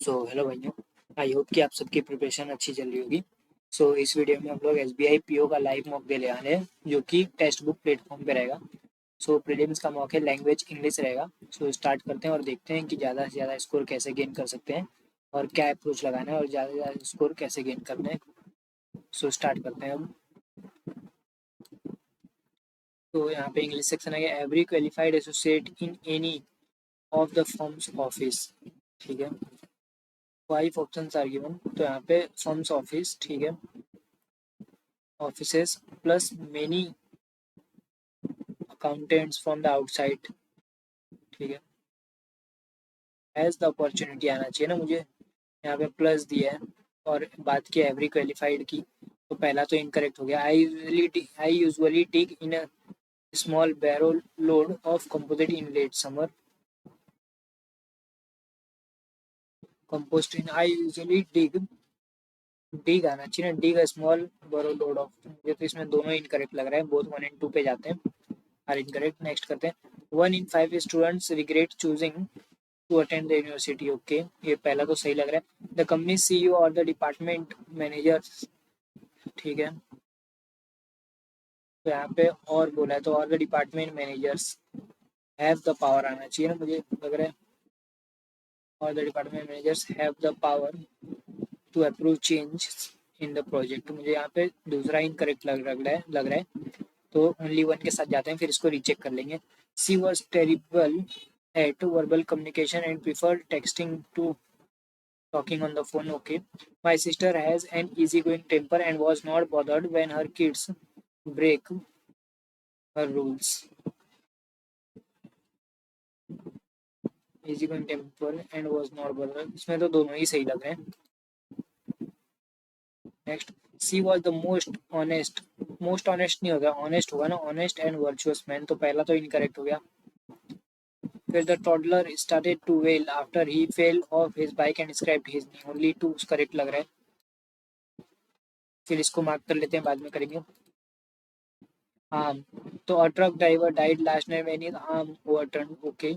Hello भाइयों। I hope कि आप सबकी प्रिपरेशन अच्छी चल रही होगी। इस वीडियो में हम लोग SBI PO का लाइव मॉक दे ले वाले हैं, जो कि टेक्स्ट बुक प्लेटफॉर्म पे रहेगा। प्रीलिम्स का मॉक है, लैंग्वेज इंग्लिश रहेगा। स्टार्ट करते हैं और देखते हैं कि ज़्यादा से ज़्यादा स्कोर कैसे गेन कर सकते हैं और क्या अप्रोच लगाना है और ज़्यादा से ज़्यादा स्कोर कैसे गेन करना है। स्टार्ट करते हैं हम। यहाँ पे इंग्लिश सेक्शन है, every qualified associate in any of the firms office. ठीक है, 5 ऑप्शंस आर गिवन। तो यहाँ पे फर्म्स ऑफिस, ठीक है, offices plus many accountants from the outside। ठीक है, एज द अपॉर्चुनिटी आना चाहिए ना मुझे। यहाँ पे प्लस दिया है और बात की एवरी क्वालिफाइड की, तो पहला तो इनकरेक्ट हो गया। I usually tick in a small barrow load of composite in late summer. Compost in I usually dig आना चाहिए ना, dig a small barrow load of. मुझे तो इसमें दोनों इनकरेक्ट लग रहा है, बोथ 1 and 2 पे जाते हैं। Are incorrect. नेक्स्ट करते हैं। 1 in 5 students regret choosing to attend the university. Okay, ये पहला तो सही लग रहा है। द कंपनी CEO और द डिपार्टमेंट मैनेजर। ठीक है, तो यहाँ पे और बोला है, तो और the department managers have the power आना चाहिए ना, मुझे लग रहा है। और the department managers have the power to approve change in the project. तो मुझे यहाँ पे दूसरा इनकरेक्ट लग रहा है। तो ओनली 1 के साथ जाते हैं, फिर इसको रीचेक कर लेंगे। She was terrible at verbal communication and prefer texting to talking on the phone. Okay, my sister has an easygoing temper and was not bothered when her kids break her rules. Easygoing temper and was not bothered, इसमें तो दोनों ही सही लग रहे हैं। Next, she was the most honest नहीं होगा, honest होगा ना, ऑनेस्ट एंड वर्चुअस मैन। तो पहला तो इनकरेक्ट हो गया। फिर the toddler started to wail after he fell off his bike and scraped his knee. Only 2 correct लग रहा है। फिर इसको मार्क कर लेते हैं, बाद में करेंगे। आर्म, तो a truck driver died last night when his arm overturned. Okay,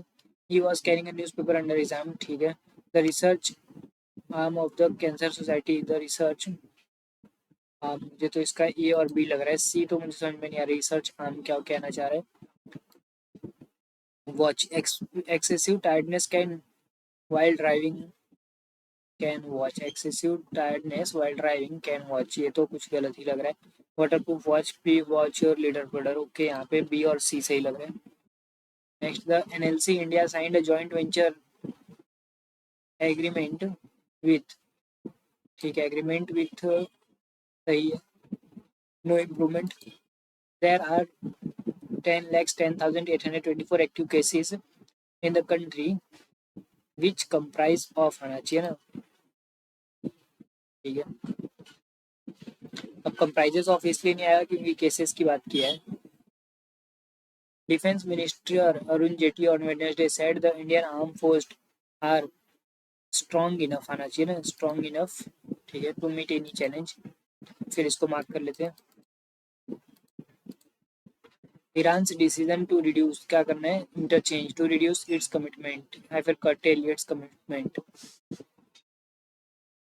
he was carrying a newspaper under his arm. ठीक है, the research arm of the cancer society, the research arm। मुझे तो इसका A और B लग रहा है, C तो मुझे समझ में नहीं आ रही। रिसर्च आर्म क्या कहना चाह रहा है। Watch, excessive tiredness can while driving can watch, excessive tiredness while driving can watch, ये तो कुछ गलत ही लग रहा है। Waterproof watch, pre watch your leader prouder. Okay, यहाँ पे बी और सी सही लग रहे हैं। Next, the NLC India signed a joint venture agreement with. ठीक है, एग्रीमेंट विथ सही है। No improvement, there are 10,10,824 active cases in the country which comprise of आना चाहिए ना। ठीक है, अब कंप्राइजेस ऑफ इसलिए नहीं आया क्योंकि केसेस की बात की है। Defense Minister Arun Jaitley on Wednesday said the Indian armed forces are strong enough, आना चाहिए ना, strong enough, ठीक है, to meet any challenge। फिर इसको मार्क कर लेते हैं। ईरान डिसीजन टू रिड्यूस, क्या करना है, interchange, to reduce its commitment या फिर कर्टेल इट्स कमिटमेंट।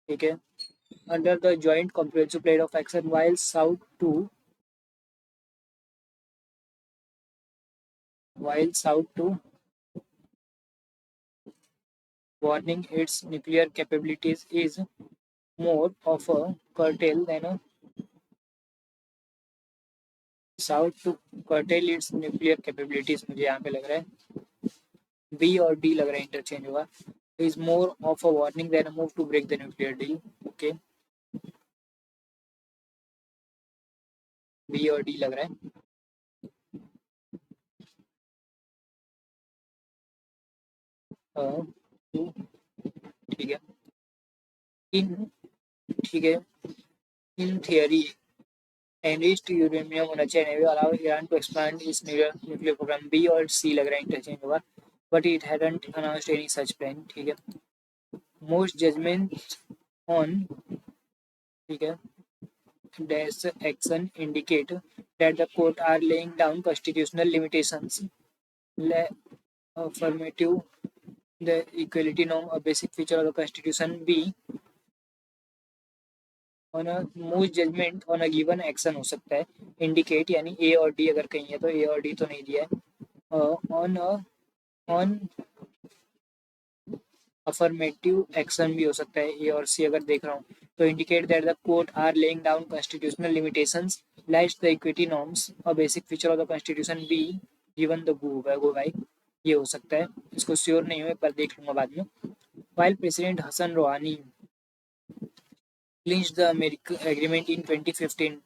ठीक है, under the joint comprehensive plan of action while South to warning its nuclear capabilities is more of a curtail than a South to curtail its nuclear capabilities। मुझे यहाँ पे लग रहा है बी और D लग रहा है इंटरचेंज होगा। is more of a warning than a move to break the nuclear deal। okay, B और डी लग रहा है। ठीक है, इन ठीक है, इन थियरी enriched uranium होना चाहिए, allow Iran to expand its nuclear program। B और सी लग रहा है इंटरचेंज होगा, but it hadn't announced any such plan। ठीक है, most judgments on, ठीक है, dash action indicate that the court are laying down constitutional limitations। affirmative the equality norm a basic feature of the constitution. B, on a most judgment on a given action हो सकता है. Indicate यानी A और D अगर कहीं है तो A और D तो नहीं दिया है. On अफर्मेटिव एक्शन भी हो सकता है ए और सी अगर देख रहा हूँ तो. Indicate that the court are laying down constitutional limitations like the equity norms a basic feature of the constitution. B, given the go by. ये हो सकता है. इसको श्योर नहीं हुए पर देख लूंगा बाद में. While President Hassan Rouhani clinched the American agreement in 2015.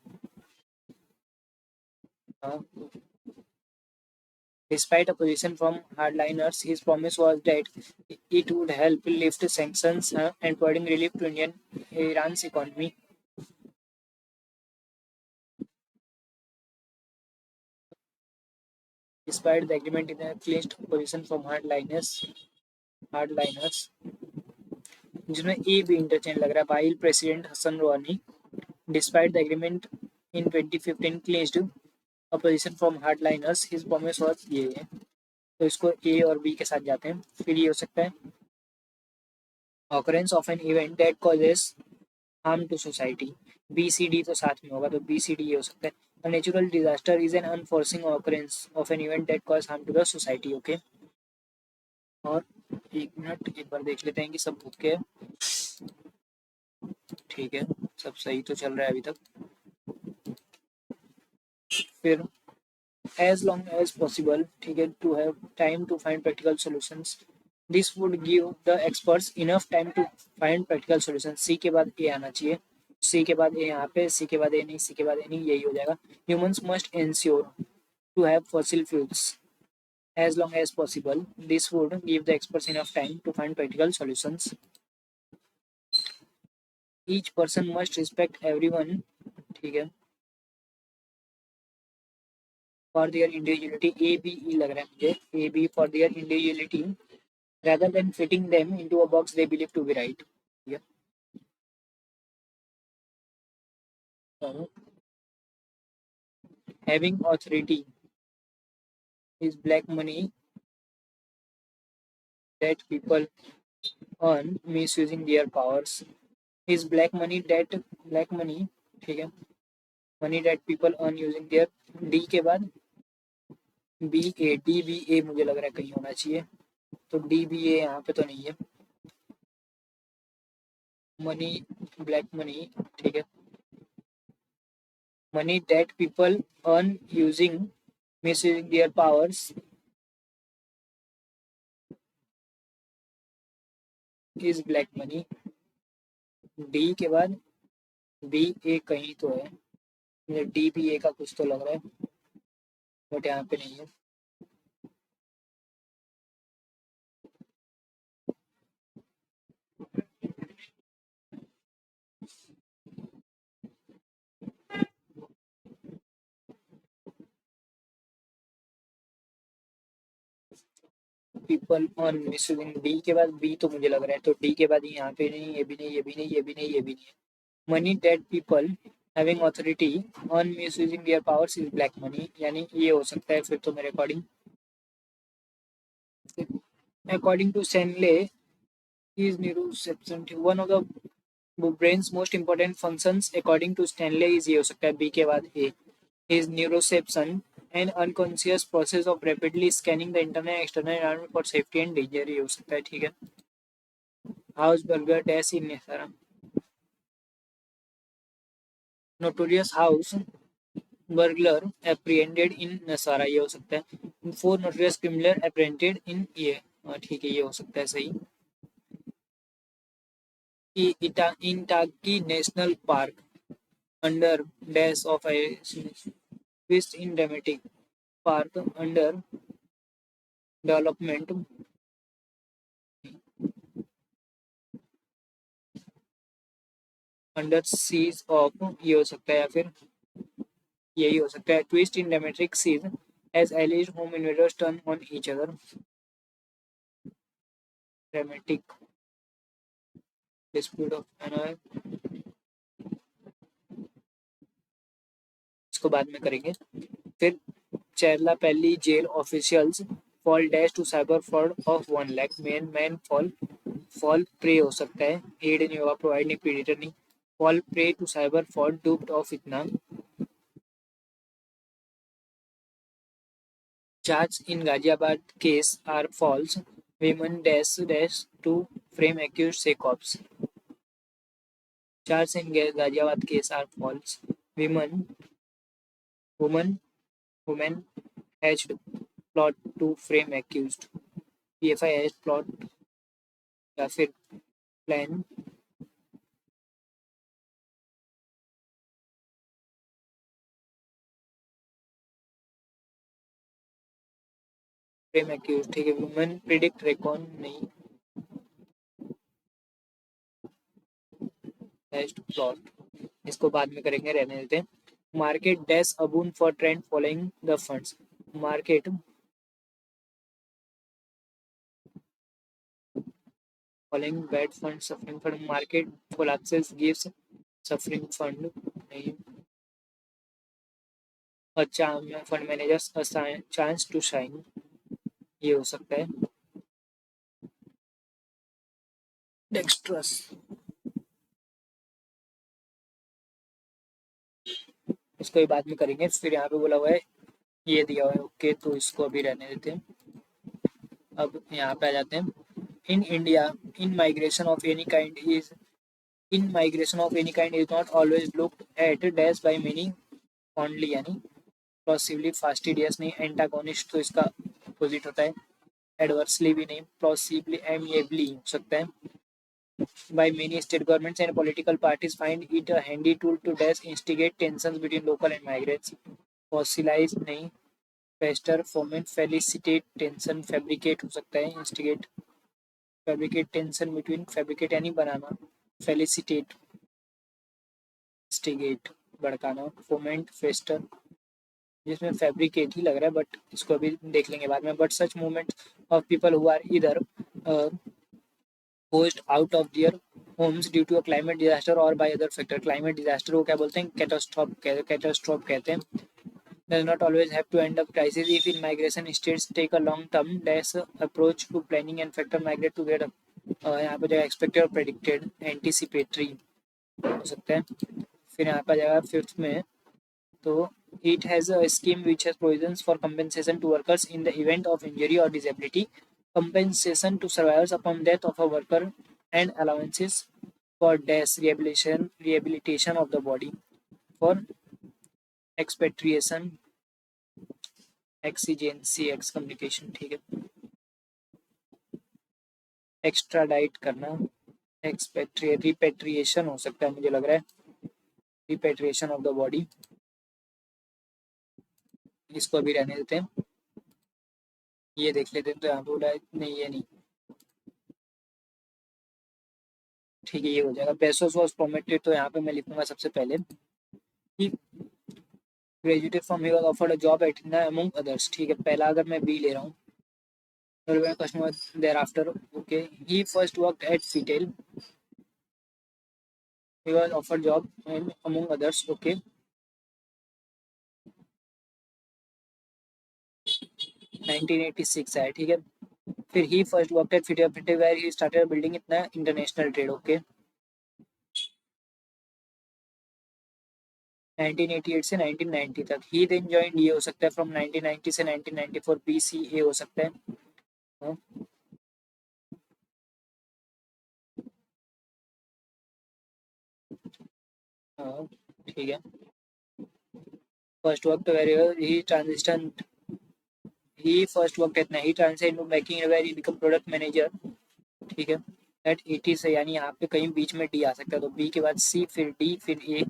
Uh, Despite opposition from hardliners, his promise was that it would help lift sanctions and providing relief to Iran's economy. Despite the agreement in a clinched opposition from hardliners, जिसमें ए भी interchange लग रहा है. While President Hassan Rouhani despite the agreement in 2015 clinched opposition from hardliners, his promise was ये है. तो इसको ए और बी के साथ जाते हैं. फिर ये हो सकता है occurrence of an event that causes harm to society. B C D तो साथ में होगा तो बी सी डी ये हो सकता है. A natural disaster is an unforeseen occurrence of an event that causes harm to the society. Okay. और एक मिनट एक बार देख लेते हैं कि सब भूत के. ठीक है सब सही तो चल रहा है अभी तक. फिर as long as possible, ठीक है, to have time to find practical solutions. This would give the experts enough time to find practical solutions. C के बाद A आना चाहिए. C के बाद A यहाँ पे, C के बाद A नहीं, C के बाद A नहीं, यही हो जाएगा. Humans must ensure to have fossil fuels as long as possible. This would give the experts enough time to find practical solutions. Each person must respect everyone, ठीक है, for their individuality. A B E लग रहा है मुझे. A B for their individuality rather than fitting them into a box they believe to be right. Yeah. So, having authority is black money that people earn misusing their powers. Is black money, ठीक है, money that people earn using their. D के बाद B ए, D B ए मुझे लग रहा है कहीं होना चाहिए. तो डी बी ए यहाँ पे तो नहीं है. मनी, ब्लैक मनी, ठीक है, money that people earn using misusing their powers is black money. D के बाद बी ए कहीं तो है. मुझे डी बी ए का कुछ तो लग रहा है बट यहाँ पे नहीं है. People on misusing. डी के बाद बी तो मुझे लग रहा है तो डी के बाद यहाँ पे नहीं, ये भी नहीं, ये भी नहीं, ये भी नहीं, ये भी नहीं है. Money debt people having authority on misusing their powers is black money, यानी ये हो सकता है फिर तो मेरे according. According to Stanley is neuroception. One of the brain's most important functions according to Stanley is ये हो सकता है बी के बाद ए. is neuroception, an unconscious process of rapidly scanning the internal and external environment for safety and danger. ये हो सकता है. ठीक है. हाउस बर्गर डैश इन है सारा. Notorious house burglar apprehended in नसारा, ये हो सकता है. 4 notorious criminal apprehended in ये. ठीक है ये हो सकता है सही. Itagaki National Park under dash of a twist in dramatic park under development under siege of, ये हो सकता है या फिर यही हो सकता है. Twist in dramatic siege as alleged home invaders turn on each other. Dramatic dispute of annoy, इसको बाद में करेंगे. फिर Cherlapally jail officials fall dash to cyber fraud of 1 lakh. Man fall prey हो सकता है, aid नहीं होगा, provide नहीं, predator नहीं, fall prey to cyber fraud duped of इतना. Charges in Ghaziabad case are false. Women dash to frame accused say cops. Charges in Ghaziabad case are false. Woman woman hatched plot to frame accused. PFI hatched plot या फिर plan. Frame accused, ठीक है. Women predict reckon नहीं. Hashed plot इसको बाद में करेंगे, रहने देते हैं. मार्केट डैश अबून for trend following the funds. Market following bad fund suffering fund. Market collapses gives suffering fund नहीं. अच्छा fund managers chance to shine, ये हो सकता है. डेक्स्ट्रस इसको भी बाद में करेंगे. फिर यहाँ पे बोला हुआ है ये दिया हुआ है, ओके, तो इसको अभी रहने देते हैं. अब यहाँ पे आ जाते हैं. In India in migration of any kind is in migration of any kind is not always looked at dash by many fondly, यानी प्लॉसिबली फास्टिडियस नहीं. एंटागोनिस्ट तो इसका अपोजिट होता है. एडवर्सली भी नहीं. प्लॉसिबली एमिएबली हो सकता है. by many state governments and political parties find it a handy tool to dash instigate tensions between local and migrants. Fossilize नहीं. Fester foment felicitate tension fabricate हो सकता है. instigate fabricate tension between fabricate यानी बनाना. felicitate instigate भड़काना. foment fester जिसमें fabricate ही लग रहा है, but इसको अभी देख लेंगे बाद में. But such movement of people who are इधर forced out of their homes due to a climate disaster or by other factor. Climate disaster को क्या बोलते हैं? Catastrophe कहते हैं. Does not always have to end up crisis if in migration states take a long term dash approach to planning and factor migrate to get यहाँ पे जाएगा expected और predicted anticipatory हो सकता है. फिर यहाँ पे जाएगा फिफ्थ में, तो it has a scheme which has provisions for compensation to workers in the event of injury or disability, compensation to survivors upon death of a worker, and allowances for death, rehabilitation of the body, for expatriation, exigency, excommunication, ठीक है. Extradite करना, repatriation हो सकता है, मुझे लग रहा है. रिपेट्रिएशन ऑफ द बॉडी, इसको अभी रहने देते हैं. ये देख लेते हैं. तो यहाँ पे बोला नहीं, ये नहीं, ठीक है, ये हो जाएगा. पेसोस वाज प्रोमिटेड, तो यहाँ पे मैं लिखूंगा सबसे पहले कि graduated from he was offered a job eight among others, ठीक है. पहला अगर मैं बी ले रहा हूँ, customer thereafter, okay, he first worked at Fitel, he was offered job and among others, okay. 1986 है, ठीक है. फिर he first worked at Fitel where he started building इतना international trade, okay. 1988 से 1990 तक. he then joined, ये हो सकता है from 1990 से 1994, BCA हो सकता है. हाँ, ठीक है. First work where he transition, he first work इतना, he transition into making where he become product manager, ठीक है. एट 80 से, यानी यहाँ पे कहीं बीच में डी आ सकता है, तो बी के बाद सी, फिर डी, फिर ए,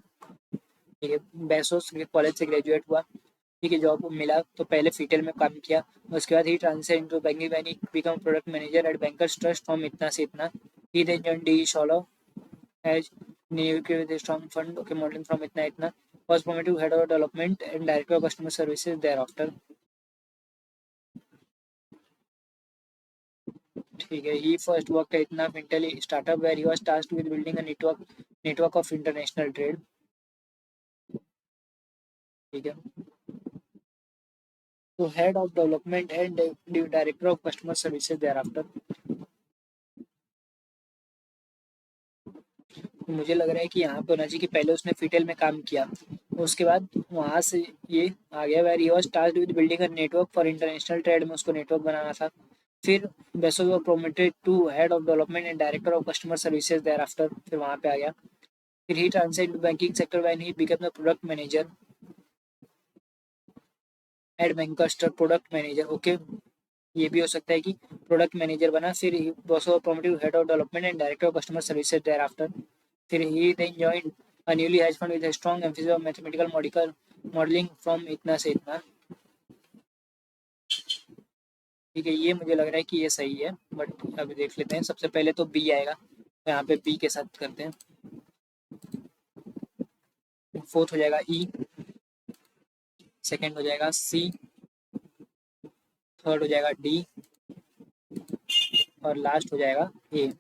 ठीक है. बेसोस कॉलेज से ग्रेजुएट हुआ, ठीक है. जॉब मिला तो पहले फिटेल में काम किया, उसके बाद he transition into banking when he become product manager at bankers trust from इतना से इतना. He then joined D shallow as new K with strong fund, okay, modelling from इतना इतना. was promoted to head of development and director of customer services thereafter, ठीक है. he first worked at इतना Fintel startup where he was tasked with building a network of international trade, ठीक है. तो head of development and director of customer services thereafter. मुझे लग रहा है कि यहाँ पे होना चाहिए कि पहले उसने फिटेल में काम किया, उसके बाद वहाँ से ये आ गया where he was tasked with building a network for international trade में उसको नेटवर्क बनाना था। फिर Bezos was promoted to head of development and director of customer services thereafter, फिर वहाँ पे आ गया। फिर he translate to banking sector when he become the product manager at bankster product manager. Okay, ये भी हो सकता है कि प्रोडक्ट मैनेजर बना, फिर he also promoted head of development and director of customer services thereafter. फिर he then joined a newly hedge fund with a strong emphasis on mathematical modeling from इतना से इतना। ठीक है, ये मुझे लग रहा है कि ये सही है, बट अभी देख लेते हैं। सबसे पहले तो बी आएगा, तो यहाँ पे बी के साथ करते हैं। फोर्थ हो जाएगा ई, सेकंड हो जाएगा सी, थर्ड हो जाएगा डी, और लास्ट हो जाएगा ए।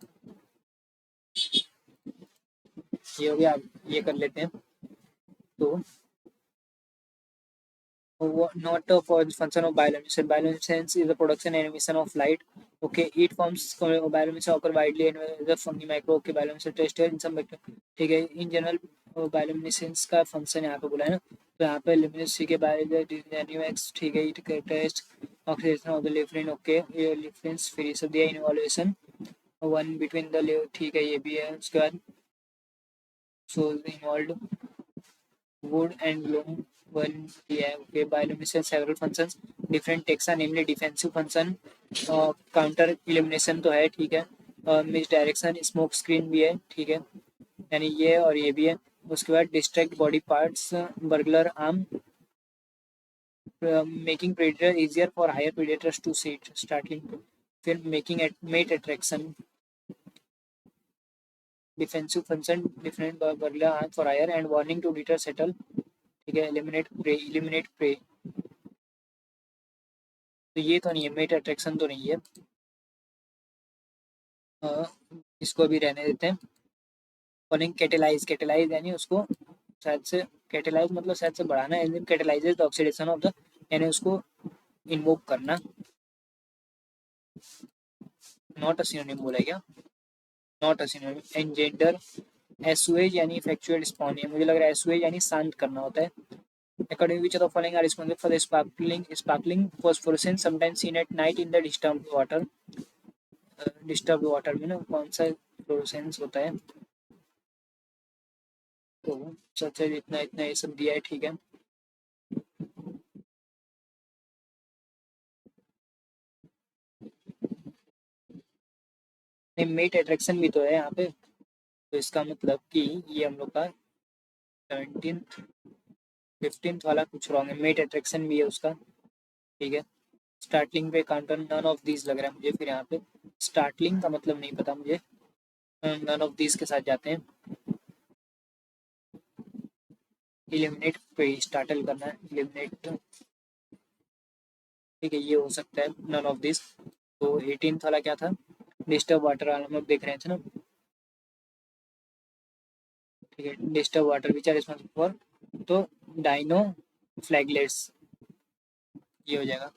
ये हो गया, ये कर लेते हैं। तो not for the function of bioluminescence. Bioluminescence is the production and emission of light. Okay, it forms bioluminescence occur widely and the fungi micro okay bioluminescence test in some bacteria। ठीक है, इन जनरल बायोल्यूमिनेसेंस का function यहाँ पे बोला है ना, तो यहाँ पे ल्यूमिनेंस के बायोल्यूमिनेक्स ठीक है, it test oxidation of the लिफिन। ओके, ये लिफिन्स फिर ये सब दिया in evolution one between the ठीक है, ये भी है। उसके बाद so involve wood and loam one okay bioluminescence several functions different taxa namely defensive function counter illumination तो है ठीक है, मिस डायरेक्शन स्मोक स्क्रीन भी है ठीक है, यानी ये और ये भी है। उसके बाद distract body parts burglar arm making predator easier for higher predators to seat starting. फिर making mate attraction defensive function different burglar arm for higher and warning to deter settle. ठीक है, एलिमिनेट प्रे। तो ये तो नहीं है, met attraction तो नहीं है। इसको अभी रहने देते हैं। कॉलिंग कैटेलाइज यानी उसको शायद से कैटेलाइज मतलब शायद से बढ़ाना, enzyme catalyses the oxidation of the, यानी उसको इन्वोक करना। नॉट अ सिनोनिम बोला क्या, नॉट अ सिनोनिम। एंजेंडर एसुएज यानी इफेक्चुएट स्पॉन है, मुझे लग रहा है एसुएज यानी शांत करना होता है। According to which of the following are responsible for the sparkling phosphorescence sometimes seen at night in the disturbed water। Disturb water में ना कौन सा फ्लोरोसेंस होता है, तो सच है इतना इतना ये सब दिया है ठीक है। नहीं, मेट अट्रैक्शन भी तो है यहाँ पे, तो इसका मतलब कि ये हम लोग का 17th 15th वाला कुछ रॉन्ग है, मेट अट्रैक्शन भी है उसका ठीक है। स्टार्टलिंग पे काउंटर नन ऑफ दीज लग रहा है मुझे, फिर यहाँ पे स्टार्टलिंग का मतलब नहीं पता मुझे, नन ऑफ दीज के साथ जाते हैं। इलिमिनेट पे स्टार्टल करना है, इलिमिनेट ठीक है, ये हो सकता है नन ऑफ दिस। तो 18th वाला क्या था, डिस्टर्ब वाटर वाला हम लोग देख रहे थे ना, ठीक है, disturb water which are responsible for, तो डाइनो फ्लैगलेट्स ये हो जाएगा।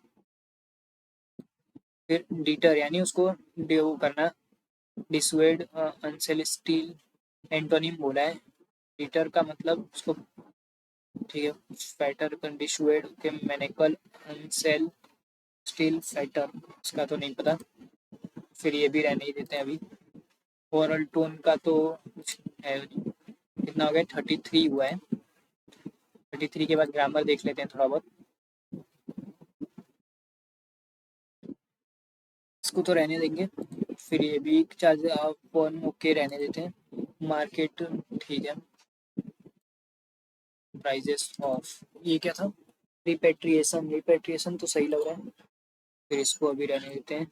फिर डीटर यानी उसको वो करना, डिसवेड अनसेलेस्टियल एंटोनिम बोला है। डीटर का मतलब उसको ठीक है, फैटर डिसवेड के मैनेकल अनसेल स्टील फैटर, इसका तो नहीं पता, फिर ये भी रहने ही देते हैं अभी। ओरल टोन का तो कुछ है नहीं। कितना हो गया, 33 हुआ है। 33 के बाद ग्रामर देख लेते हैं थोड़ा बहुत, इसको तो रहने देंगे। फिर ये भी चार्ज फोन ओके रहने देते हैं। मार्केट ठीक है, प्राइजेस ऑफ ये क्या था, रिपेट्रिएशन, रिपेट्रिएशन तो सही लग रहा है, फिर इसको अभी रहने देते हैं।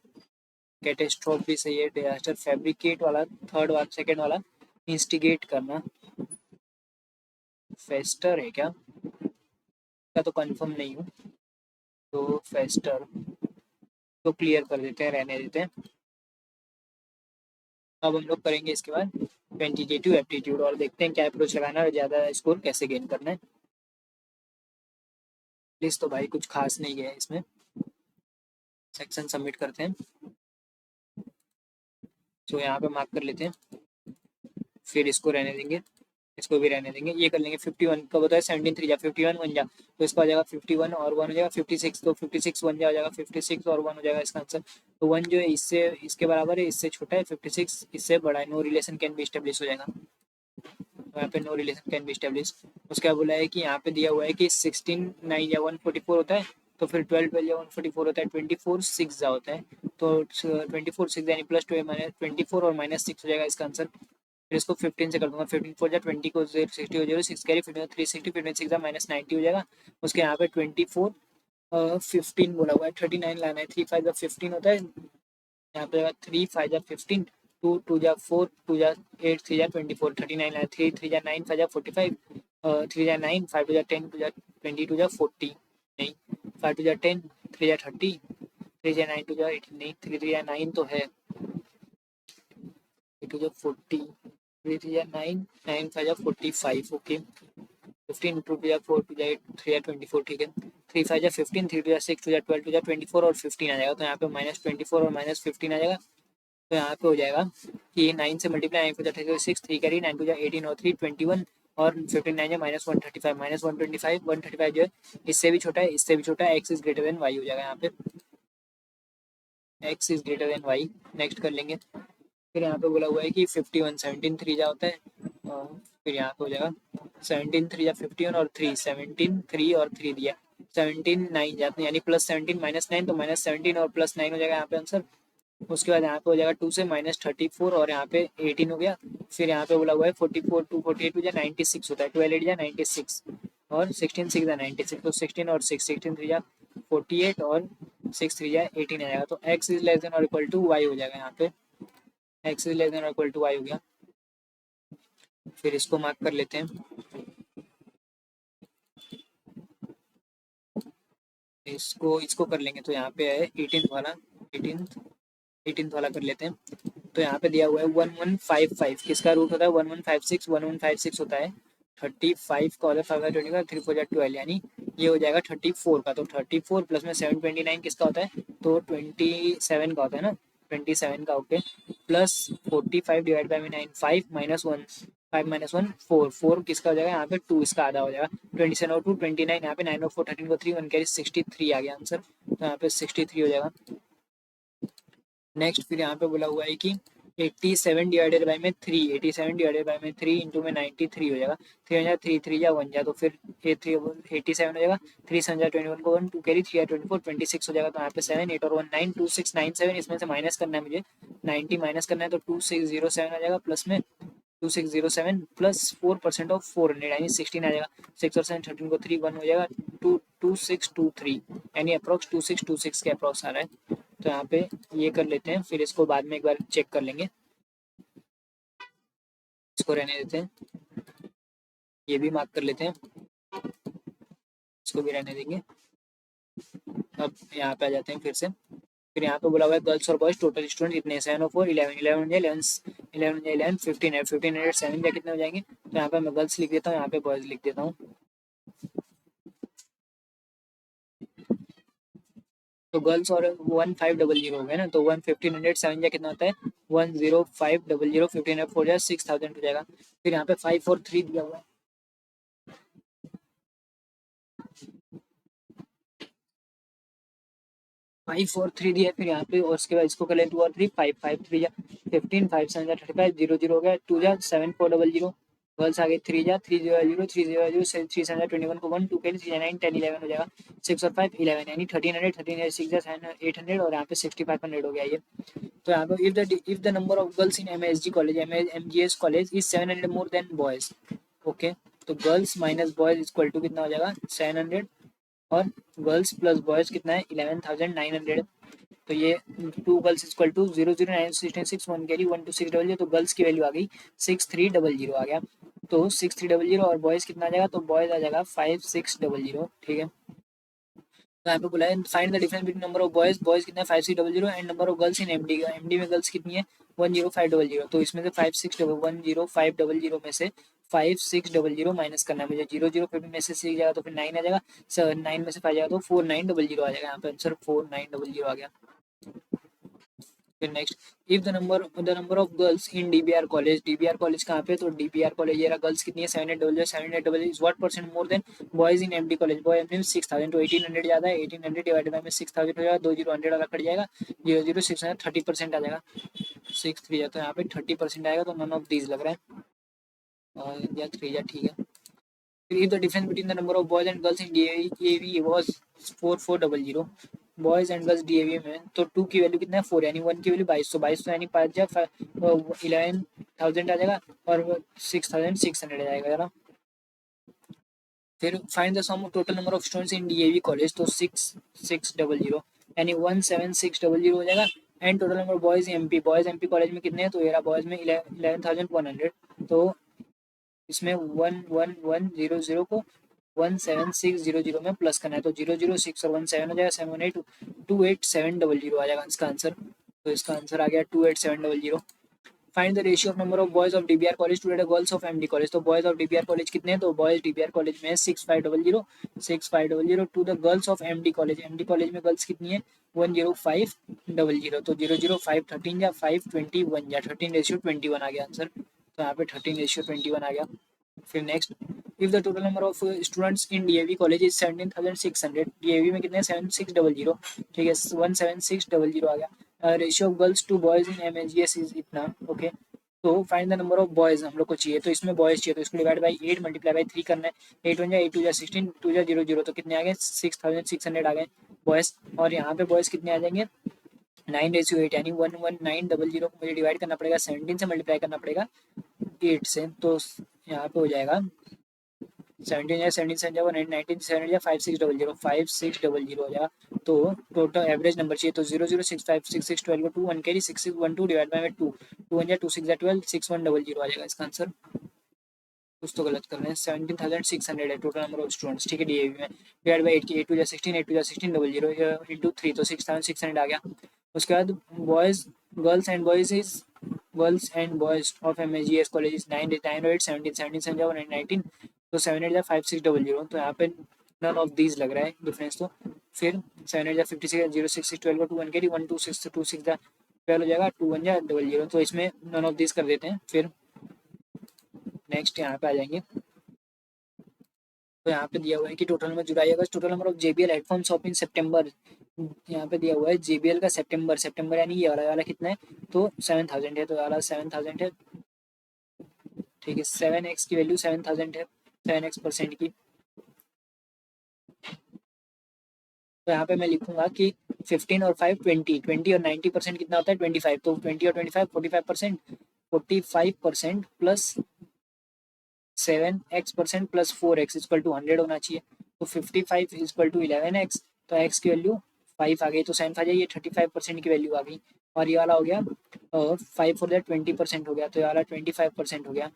कैटेस्ट्रोफ भी सही है। डिजास्टर फैब्रिकेट वाला थर्ड वाला सेकंड वाला इंस्टिगेट करना, फेस्टर है क्या, का तो कंफर्म नहीं हूँ, तो फेस्टर तो क्लियर कर देते हैं, रहने देते हैं। अब हम लोग करेंगे इसके बाद क्वांटिटेटिव एप्टीट्यूड और देखते हैं क्या अप्रोच लगाना है, ज़्यादा स्कोर कैसे गेन करना है। लिस्ट तो भाई कुछ खास नहीं है इसमें। सेक्शन सबमिट करते हैं, तो यहाँ पे मार्क कर लेते हैं, फिर इसको रहने देंगे, इसको भी रहने देंगे, ये कर लेंगे 51 का बताया 17 3 जा 51 1 जा, तो इसका हो जाएगा 51 और 1 हो जाएगा 56, तो 56 1 जा हो जाएगा 56 और 1 हो जाएगा इसका आंसर। तो 1 जो है इससे इसके बराबर है, इससे छोटा है, 56 इससे बड़ा है, no relation can be establish हो जाएगा। तो यहाँ पे no relation can be establish. उसके बाद बोला है कि यहाँ पे दिया हुआ है कि 16 9 या 144 होता है, तो फिर 12 12 या 144 होता है, 24 6 जा होता है, तो 24 6 यानी प्लस 2 माइनस 24 और माइनस 6 हो जाएगा इसका आंसर। फिर इसको 15 से कर दूंगा, 15 4 जा 20 को 60 हो जाएगा, 6 कैरी, फिर 360, फिर 6 जा माइनस 90 हो जाएगा। उसके यहाँ पे 24 15 बोला हुआ है, 39 लाना है, 3 5 जा 15 होता है, यहाँ पे 3 5 जा 15, 2 2 जा 4, 2 जा 8, 3 जा 24, 39 लाना है, 3 3 जा 9, 5 जा 45, 3 जा 9, 5 2 जा 10, 2 जा 20, 2 जा 40, नहीं 5 2 जा 10, 3 जा 30, 3 जा 9, 2 जा 18, नहीं 3 3 जा 9 तो है, 2 जा 40, 3 3 जा 9, 9 5 जा 45, ओके, 15 2 जा 4, 2 जा 8, 3 जा 24, ठीक है, 3 5 जा 15, 3 2 जा 6, 2 जा 12, 2 जा 24 और 15 आ जाएगा, तो यहाँ पे माइनस 24 और माइनस 15 आ जाएगा। तो यहाँ पे हो जाएगा कि 9 से मल्टीप्लाई, 9 4 जा 6, 3 करी, 9 2 जा 18 और 3 21 और 15 9 जा माइनस 135, माइनस 125, 135 जो है इससे भी छोटा है, इससे भी छोटा है, X is greater than Y हो जाएगा, यहाँ पे X is greater than Y. Next कर लेंगे। फिर यहाँ पे बोला हुआ है कि 51 17 3 जा होता है, फिर यहाँ पे हो जाएगा 17 3 जा 51 और 3 17 3 और 3 दिया, 17 9 जाते हैं, यानी प्लस 17 माइनस 9, तो माइनस 17 और प्लस 9 हो जाएगा यहाँ पे आंसर। उसके बाद यहाँ पे हो जाएगा 2 से माइनस 34 और यहाँ पे 18 हो गया। फिर यहाँ पे बोला हुआ है 44 2 48 हो जाए 96 होता है, 12 8 जा 96 और 16 6 जा 96, तो 16 और 6 16 3 जा 48 और 6 3 जा 18 आ जाएगा, तो x इज लेस देन और इक्वल टू y हो जाएगा, यहाँ पे x इज लेस देन और इक्वल टू y हो गया। फिर इसको मार्क कर लेते हैं, इसको इसको कर लेंगे, तो यहाँ पे है 18 वाला, 18 18 वाला कर लेते हैं। तो यहाँ पे दिया हुआ है 1155, किसका रूट होता है 1156, 1156 होता है 35 का, और 5 20 का, 3 4 जा 12, यानी ये हो जाएगा 34 का, तो 34 प्लस में 729 किसका होता है, तो 27 का होता है ना, 27 का, okay, plus 45 divide by 9, 5 minus 1, 5 minus 1 4, 4 किसका हो जाएगा यहाँ पे 2, इसका आधा हो जाएगा, 27 और 2 29, यहाँ पे 9 और 4 13 को 3 1 कैरी 63 आ गया आंसर, तो यहाँ पे 63 हो जाएगा। नेक्स्ट फिर यहाँ पे बोला हुआ है कि 87 डिवाइडेड बाई में 3, 87 डिवाइडेड बाई में 3 इंटू में 93 हो जाएगा, 3 जा 3 3 जा 1 जा, तो फिर ये 3 87 हो जाएगा, 3 7 जा 21 को 1 2 कैरी 3 जा 24 26 हो जाएगा, तो यहाँ पे 7 8 और 1 9 2 6 9 7, इसमें से माइनस करना है मुझे, 90 माइनस करना है, तो 2607 आ जाएगा, प्लस में 2607 प्लस 4% ऑफ 400 यानी 16 आ जाएगा, 6 और 7 13 को 3 1 हो जाएगा, 2623 यानी अप्रोक्स 2626 के अप्रोक्स आ रहा है, तो यहाँ पे ये कर लेते हैं, फिर इसको बाद में एक बार चेक कर लेंगे, इसको रहने देते हैं, ये भी मार्क कर लेते हैं, इसको भी रहने देंगे। अब यहाँ पे आ जाते हैं फिर से, फिर यहाँ पे बोला हुआ है गर्ल्स और बॉयज टोटल स्टूडेंट कितने, 7 और 4 11 11 11 11 11 15 है, 15 8 7 या कितने हो जाएंगे, तो यहाँ पे मैं गर्ल्स लिख देता हूँ, यहाँ पे बॉयज लिख देता हूँ, तो गर्ल्स और 1500 हो गया ना, तो 1507 या कितना होता है 10500, 15 4 जाएगा 6000 हो जाएगा। फिर यहाँ पे 5 और 3 दिया हुआ है, 5 और 3 दिया है, फिर यहाँ पे और उसके बाद इसको कर लें 2 और 3 5 5 3 जा 15 5 7 जा 35 0 0 हो गया, 2 जा 7 400, गर्ल्स आ गए 3 जा 3 0 0 3 0 0 3 7 जा 21 को 1 2 के 3 9 10 11 हो जाएगा, 6 और 5 11 यानी 1300 13 6 जा 800 और यहाँ पे 6500 हो गया ये। तो यहाँ पे if the number of girls in MSG college MGS college is 700 more than boys, okay, तो girls minus boys equal to कितना हो जाएगा 700 और गर्ल्स प्लस बॉयज कितना है 11900, तो ये 2 girls equal to 009 1 carry 1 2 6 double, तो गर्ल्स की वैल्यू आ गई 6300 आ गया, तो 6300 और बॉयज कितना आ जाएगा, तो बॉयज आ जाएगा 5600, ठीक है। तो यहाँ पे बोला है find the difference between number of boys, boys कितना है 5600 and number of girls in MD, MD में गर्ल्स कितनी है 10500, तो इसमें से 10500 में से 5600 माइनस करना है मुझे, 00 फिर में से 6 जाएगा तो फिर 9 आ जाएगा, 9 में से 5 जाएगा तो 4900 आ जाएगा, यहाँ पे आंसर 4900 आ गया। फिर next, if the number of girls in DBR college, DBR college कहाँ पे, तो डीबीआर कॉलेज ये रहा, गर्ल्स कितनी है 7800, 7800 is what percent more than boys in MD college, boy MD में 6000 तो 1800 ज्यादा है, 1800 डिवाइडेड बाय में 6000 हो जाएगा, 20 100 वाला कट जाएगा, 00 600 30% आ जाएगा, 6 3 तो यहाँ पे 30% आएगा, तो नन ऑफ दीज लग रहा है, और या 3 या ठीक है। If the difference between the number of boys and girls in DAV was 4400, boys and girls DAV में, तो 2 की वैल्यू कितना है 4, यानी 1 की वैल्यू 2200, तो यानी 5 11,000 आ जाएगा, और 6600 आ जाएगा है ना। फिर find the sum of total number of students in DAV college, तो 6600 यानी 17600 हो जाएगा, and total number boys MP, boys MP college में कितने हैं, तो ये रहा बॉयज में 11,100, तो इसमें 1110 को 17600 में प्लस करना है, तो 006 और 17 हो जाएगा, 718 28700 आ जाएगा इसका आंसर, तो इसका आंसर आ गया 28700। Find the ratio of number of boys of DBR college to girls of MD college, तो बॉयज ऑफ डीबीआर कॉलेज कितने हैं, तो बॉयज डीबीआर कॉलेज में 6500 to the girls of MD college, MD college में girls कितनी है 10500, तो 005 13 या 521 या 13:21 आ गया आंसर, तो यहाँ पे 13:21 आ गया। फिर next, if the total number of students in DAV college is 17,600, DAV में कितने 7600, ठीक है 17600 आ गया। Ratio of girls to boys in MHGS is इतना, ओके। तो find the number of boys हम लोग को चाहिए, तो इसमें बॉयज चाहिए, तो इसको डिवाइड बाई 8 मल्टीप्लाई बाई 3 करना है, 8 1 जा 8 2 जा 16 2 जा 0 तो कितने आ गए 6600 आ गए बॉयज, और यहाँ पे बॉयज कितने आ जाएंगे 9:8, यानी 11900 को मुझे डिवाइड करना पड़ेगा 17 से, मल्टीप्लाई करना पड़ेगा 8 से, तो यहाँ पे हो जाएगा 17 या 17 से जाओ 19 7 या 5600 हो जाएगा, तो टोटल एवरेज नंबर चाहिए, तो 0065661 को 2 1 कैरी 6612 डिवाइड बाय 2 2 1 या 2 6 12 6100 आ जाएगा इसका आंसर। कुछ तो गलत कर रहे हैं, 17,600 है टोटल नंबर ऑफ स्टूडेंट्स, ठीक है डीएवी में, डिवाइड बाय 8 की 8 2 जा 16 8 2 जा 1600 इंटू 3, तो 6600 आ गया। उसके बाद boys girls and boys is girls and boys of MHGS college is 9 9 8 17 17 7 जाओ 19 तो 7 8 जा 5600, तो यहाँ पे नन ऑफ दीज लग रहा है डिफरेंस, तो फिर 7 8 जा 56 0 6 6 12 को 2 1 के 1 2 6 2 6 जा 12 हो जाएगा 2 1 जा 00, तो इसमें नन ऑफ दीज कर देते हैं। फिर नेक्स्ट यहाँ पे आ जाएंगे, तो यहाँ पे दिया हुआ है कि total number July August, total number of JBL headphone shop in September, यहाँ पे दिया हुआ है जेबीएल का सितंबर, सितंबर यानी ये वाला कितना है, तो 7000 है, तो वाला 7000 है, ठीक है 7x की वैल्यू 7000 है, 7x% की, तो यहाँ पे मैं लिखूंगा कि 15 और 5 20 20 और 90% कितना होता है 25, तो 20 और 25 45%, 45% plus 7x% plus 4x equal to 100 होना चाहिए, तो 55 इक्वल टू 11x, तो x की वैल्यू 5 आ गई, तो साइन आ जाइए 35% की वैल्यू आ गई, और ये वाला हो गया 5 फॉर दैट 20% हो गया, तो ये वाला 25% हो गया,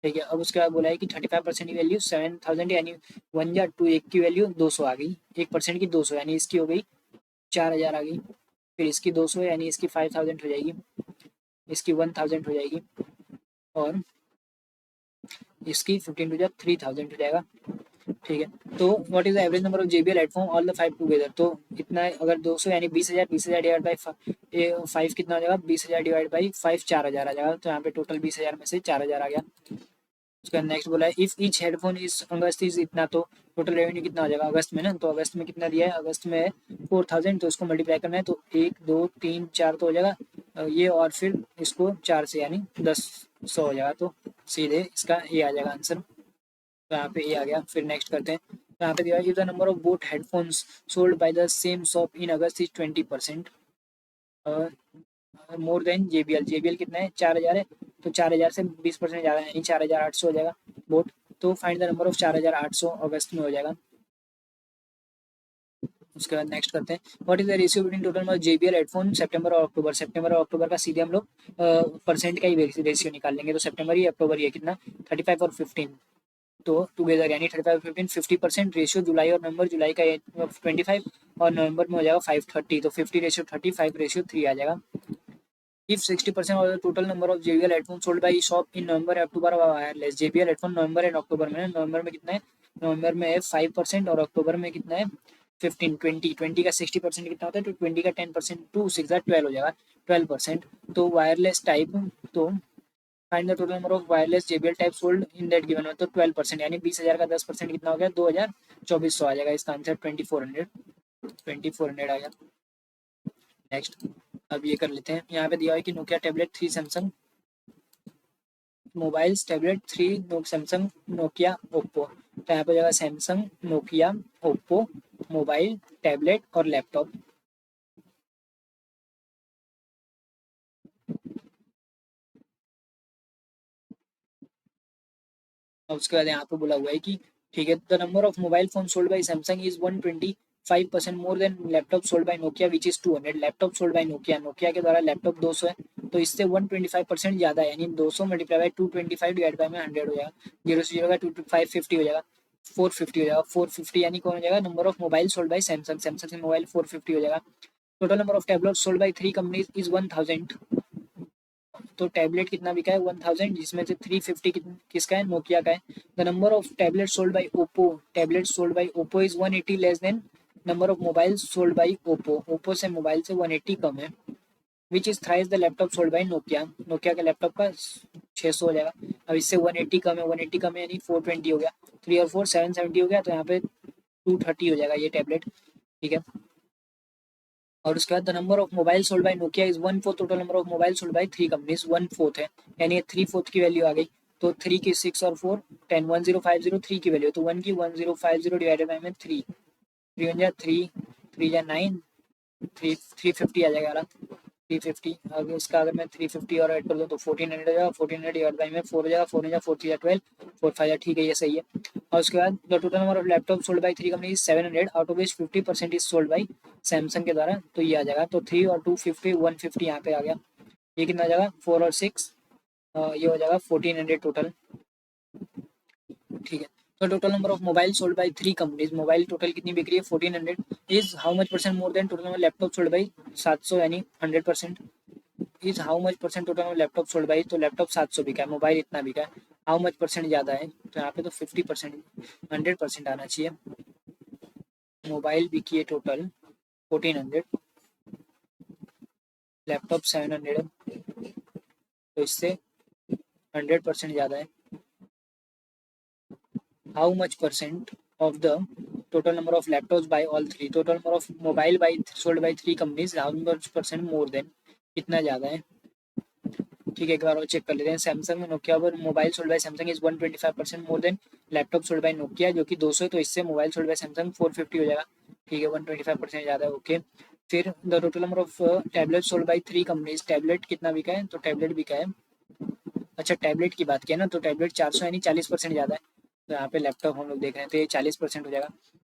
ठीक है। अब उसके बाद बोला है कि 35% की वैल्यू 7000, यानी 1 या 2 एक की वैल्यू 200 आ गई, 1% की 200, यानी इसकी हो गई 4000 आ गई, फिर इसकी 200 यानी इसकी 5000 हो जाएगी, इसकी 1000 हो जाएगी, और इसकी 15 टू 3000 हो जाएगा, ठीक है। तो what is the average number of JBL headphone all the 5 together, तो इतना है, अगर 200 यानी 20000 20000 डिवाइड बाई 5 कितना हो जाएगा 20000 डिवाइड बाई 5 4000 आ जाएगा, तो यहाँ पे टोटल 20000 में से 4000 आ गया। उसका नेक्स्ट बोला है if each headphone is August is इतना, तो टोटल रेवेन्यू कितना आ जाएगा अगस्त में ना, तो अगस्त में कितना दिया है, अगस्त में 4000, तो इसको मल्टीप्लाई करना है, तो 1 2 3 4 तो हो जाएगा ये, और फिर इसको 4 से यानी 10 हो जाएगा, तो सीधे इसका ये आ जाएगा आंसर, तो यहाँ पे ये आ गया। फिर नेक्स्ट करते हैं, तो यहाँ पे दिया है the number of boat headphones sold by the same shop in August is 20% more than JBL, JBL कितना है 4000 है, तो 4000 से 20% ज़्यादा है, यानी 4800 हो जाएगा बोट, तो फाइंड द नंबर ऑफ 4800 अगस्त में हो जाएगा। उसके बाद नेक्स्ट करते हैं what is the ratio between total number JBL headphone September और अक्टूबर, सितंबर और अक्टूबर का सीधे हम लोग परसेंट का ही रेशियो निकाल लेंगे, तो सितंबर ही अक्टूबर ही कितना 35 और 15, तो टुगेदर यानी 35 15 50% रेशियो, जुलाई और नवंबर, जुलाई का 25 और नवंबर में हो जाएगा 5 30, तो 50 रेशियो 30 5 रेशियो 3 आ जाएगा। If 60% of the total number of JBL headphones sold by shop in November October are wireless, JBL headphone November and October में, नवंबर में कितना है, नवंबर में है 5% और अक्टूबर में कितना है 15, 20 का 60% कितना होता है, तो 20 का 10% 2 6 12 हो जाएगा, 12%। तो वायरलेस टाइप, तो find the total number of wireless JBL type sold in that given, तो 12%, यानी 20,000 का 10% कितना हो गया, 2,2400 आ जाएगा इसका आंसर, 2400 आ गया। नेक्स्ट, अब ये कर लेते हैं, यहाँ पे दिया है कि Nokia tablet 3 Samsung mobiles tablet 3 Samsung Nokia Oppo, तो यहाँ पे जाएगा Samsung Nokia Oppo mobile tablet और लैपटॉप। और उसके बाद यहाँ पे बोला हुआ है कि ठीक है, the number of mobile phone sold by Samsung is 125% more than laptop sold by Nokia which is 200। Laptop sold by Nokia, Nokia के द्वारा लैपटॉप 200 है, तो इससे 125% ज़्यादा है, यानी 200 मल्टीप्लाई बाई 225 डिवाइड बाई में 100 हो जाएगा, 0 से 0 का 2 550 हो जाएगा, 450 हो जाएगा, 450 यानी कौन हो जाएगा, number of mobile sold by Samsung, Samsung से मोबाइल 450 हो जाएगा। Total number of tablet sold by 3 companies is 1000, तो टैबलेट कितना बिका है 1000, जिसमें से 350 किसका है, नोकिया का है। The number of tablet sold by Oppo, tablet sold by Oppo is 180 less than number of mobile sold by Oppo, Oppo से मोबाइल से 180 कम है। Which is thrice the laptop sold by Nokia, Nokia का laptop का 600 हो जाएगा, अब इससे 180 कम है, 180 कम है यानी 420 हो गया, 3 और 4 770 हो गया, तो यहाँ पे 230 हो जाएगा ये टैबलेट, ठीक है। और उसके बाद the number of mobile sold by Nokia is 1/4 total number of mobile sold by 3 companies, 1/4 है, यानी ये 3/4 की वैल्यू आ गई, तो 3 की 6 और 4 10, 1050 3 की वैल्यू, तो 1 की 1050 डिवाइडेड बाय में 3, 3 वन जा 3, 3 जा 9, 350 आ जाएगा, 350। अगर इसका अगर मैं 350 और ऐड कर दूँ तो 1400 हो जाएगा, 1400 डिवाइड बाई में 4 हो जाएगा, 4 हो जाएगा 4 3 12, 4 5 ठीक है, ये सही है। और उसके बाद the total number of laptop sold by 3 company 700, out of which 50% is sold by Samsung के द्वारा, तो ये आ जाएगा, तो 3 और 250 150 यहाँ पे आ गया, ये कितना आ जाएगा 4 और 6, ये हो जाएगा 1400 टोटल, ठीक है। तो total number of mobile sold by 3 companies, mobile total कितनी बिक रही है 1400, is how much percent more then total number laptop sold by 700, यानी 100%। Is how much percent total number laptop sold by, तो लैपटॉप 700 बिका है, मोबाइल इतना बिका है, हाउ मच परसेंट ज़्यादा है, तो यहाँ पे तो 50%, 100% आना चाहिए। मोबाइल बिकी है टोटल 1400, लैपटॉप 700 है, तो इससे 100% ज़्यादा है। How much percent of the total number of laptops by all three, total number of mobile by sold by 3 companies, how much percent more than, कितना ज़्यादा है, ठीक है। एक बार और चेक कर लेते हैं, सैमसंग में नोकिया पर mobile sold by Samsung is 125% more than laptop sold by Nokia, जो कि 200 है, तो इससे मोबाइल सोल्ड बाय सैमसंग 450 हो जाएगा, ठीक है, 125% ज़्यादा है, ओके। फिर the total number of tablet sold by 3 companies, tablet कितना बिका है, तो टैबलेट बिका है, अच्छा टैबलेट की बात किया ना, तो टैबलेट 400 यानी 40% ज़्यादा है, तो यहाँ पे लैपटॉप हम लोग देख रहे हैं, तो ये 40% हो जाएगा।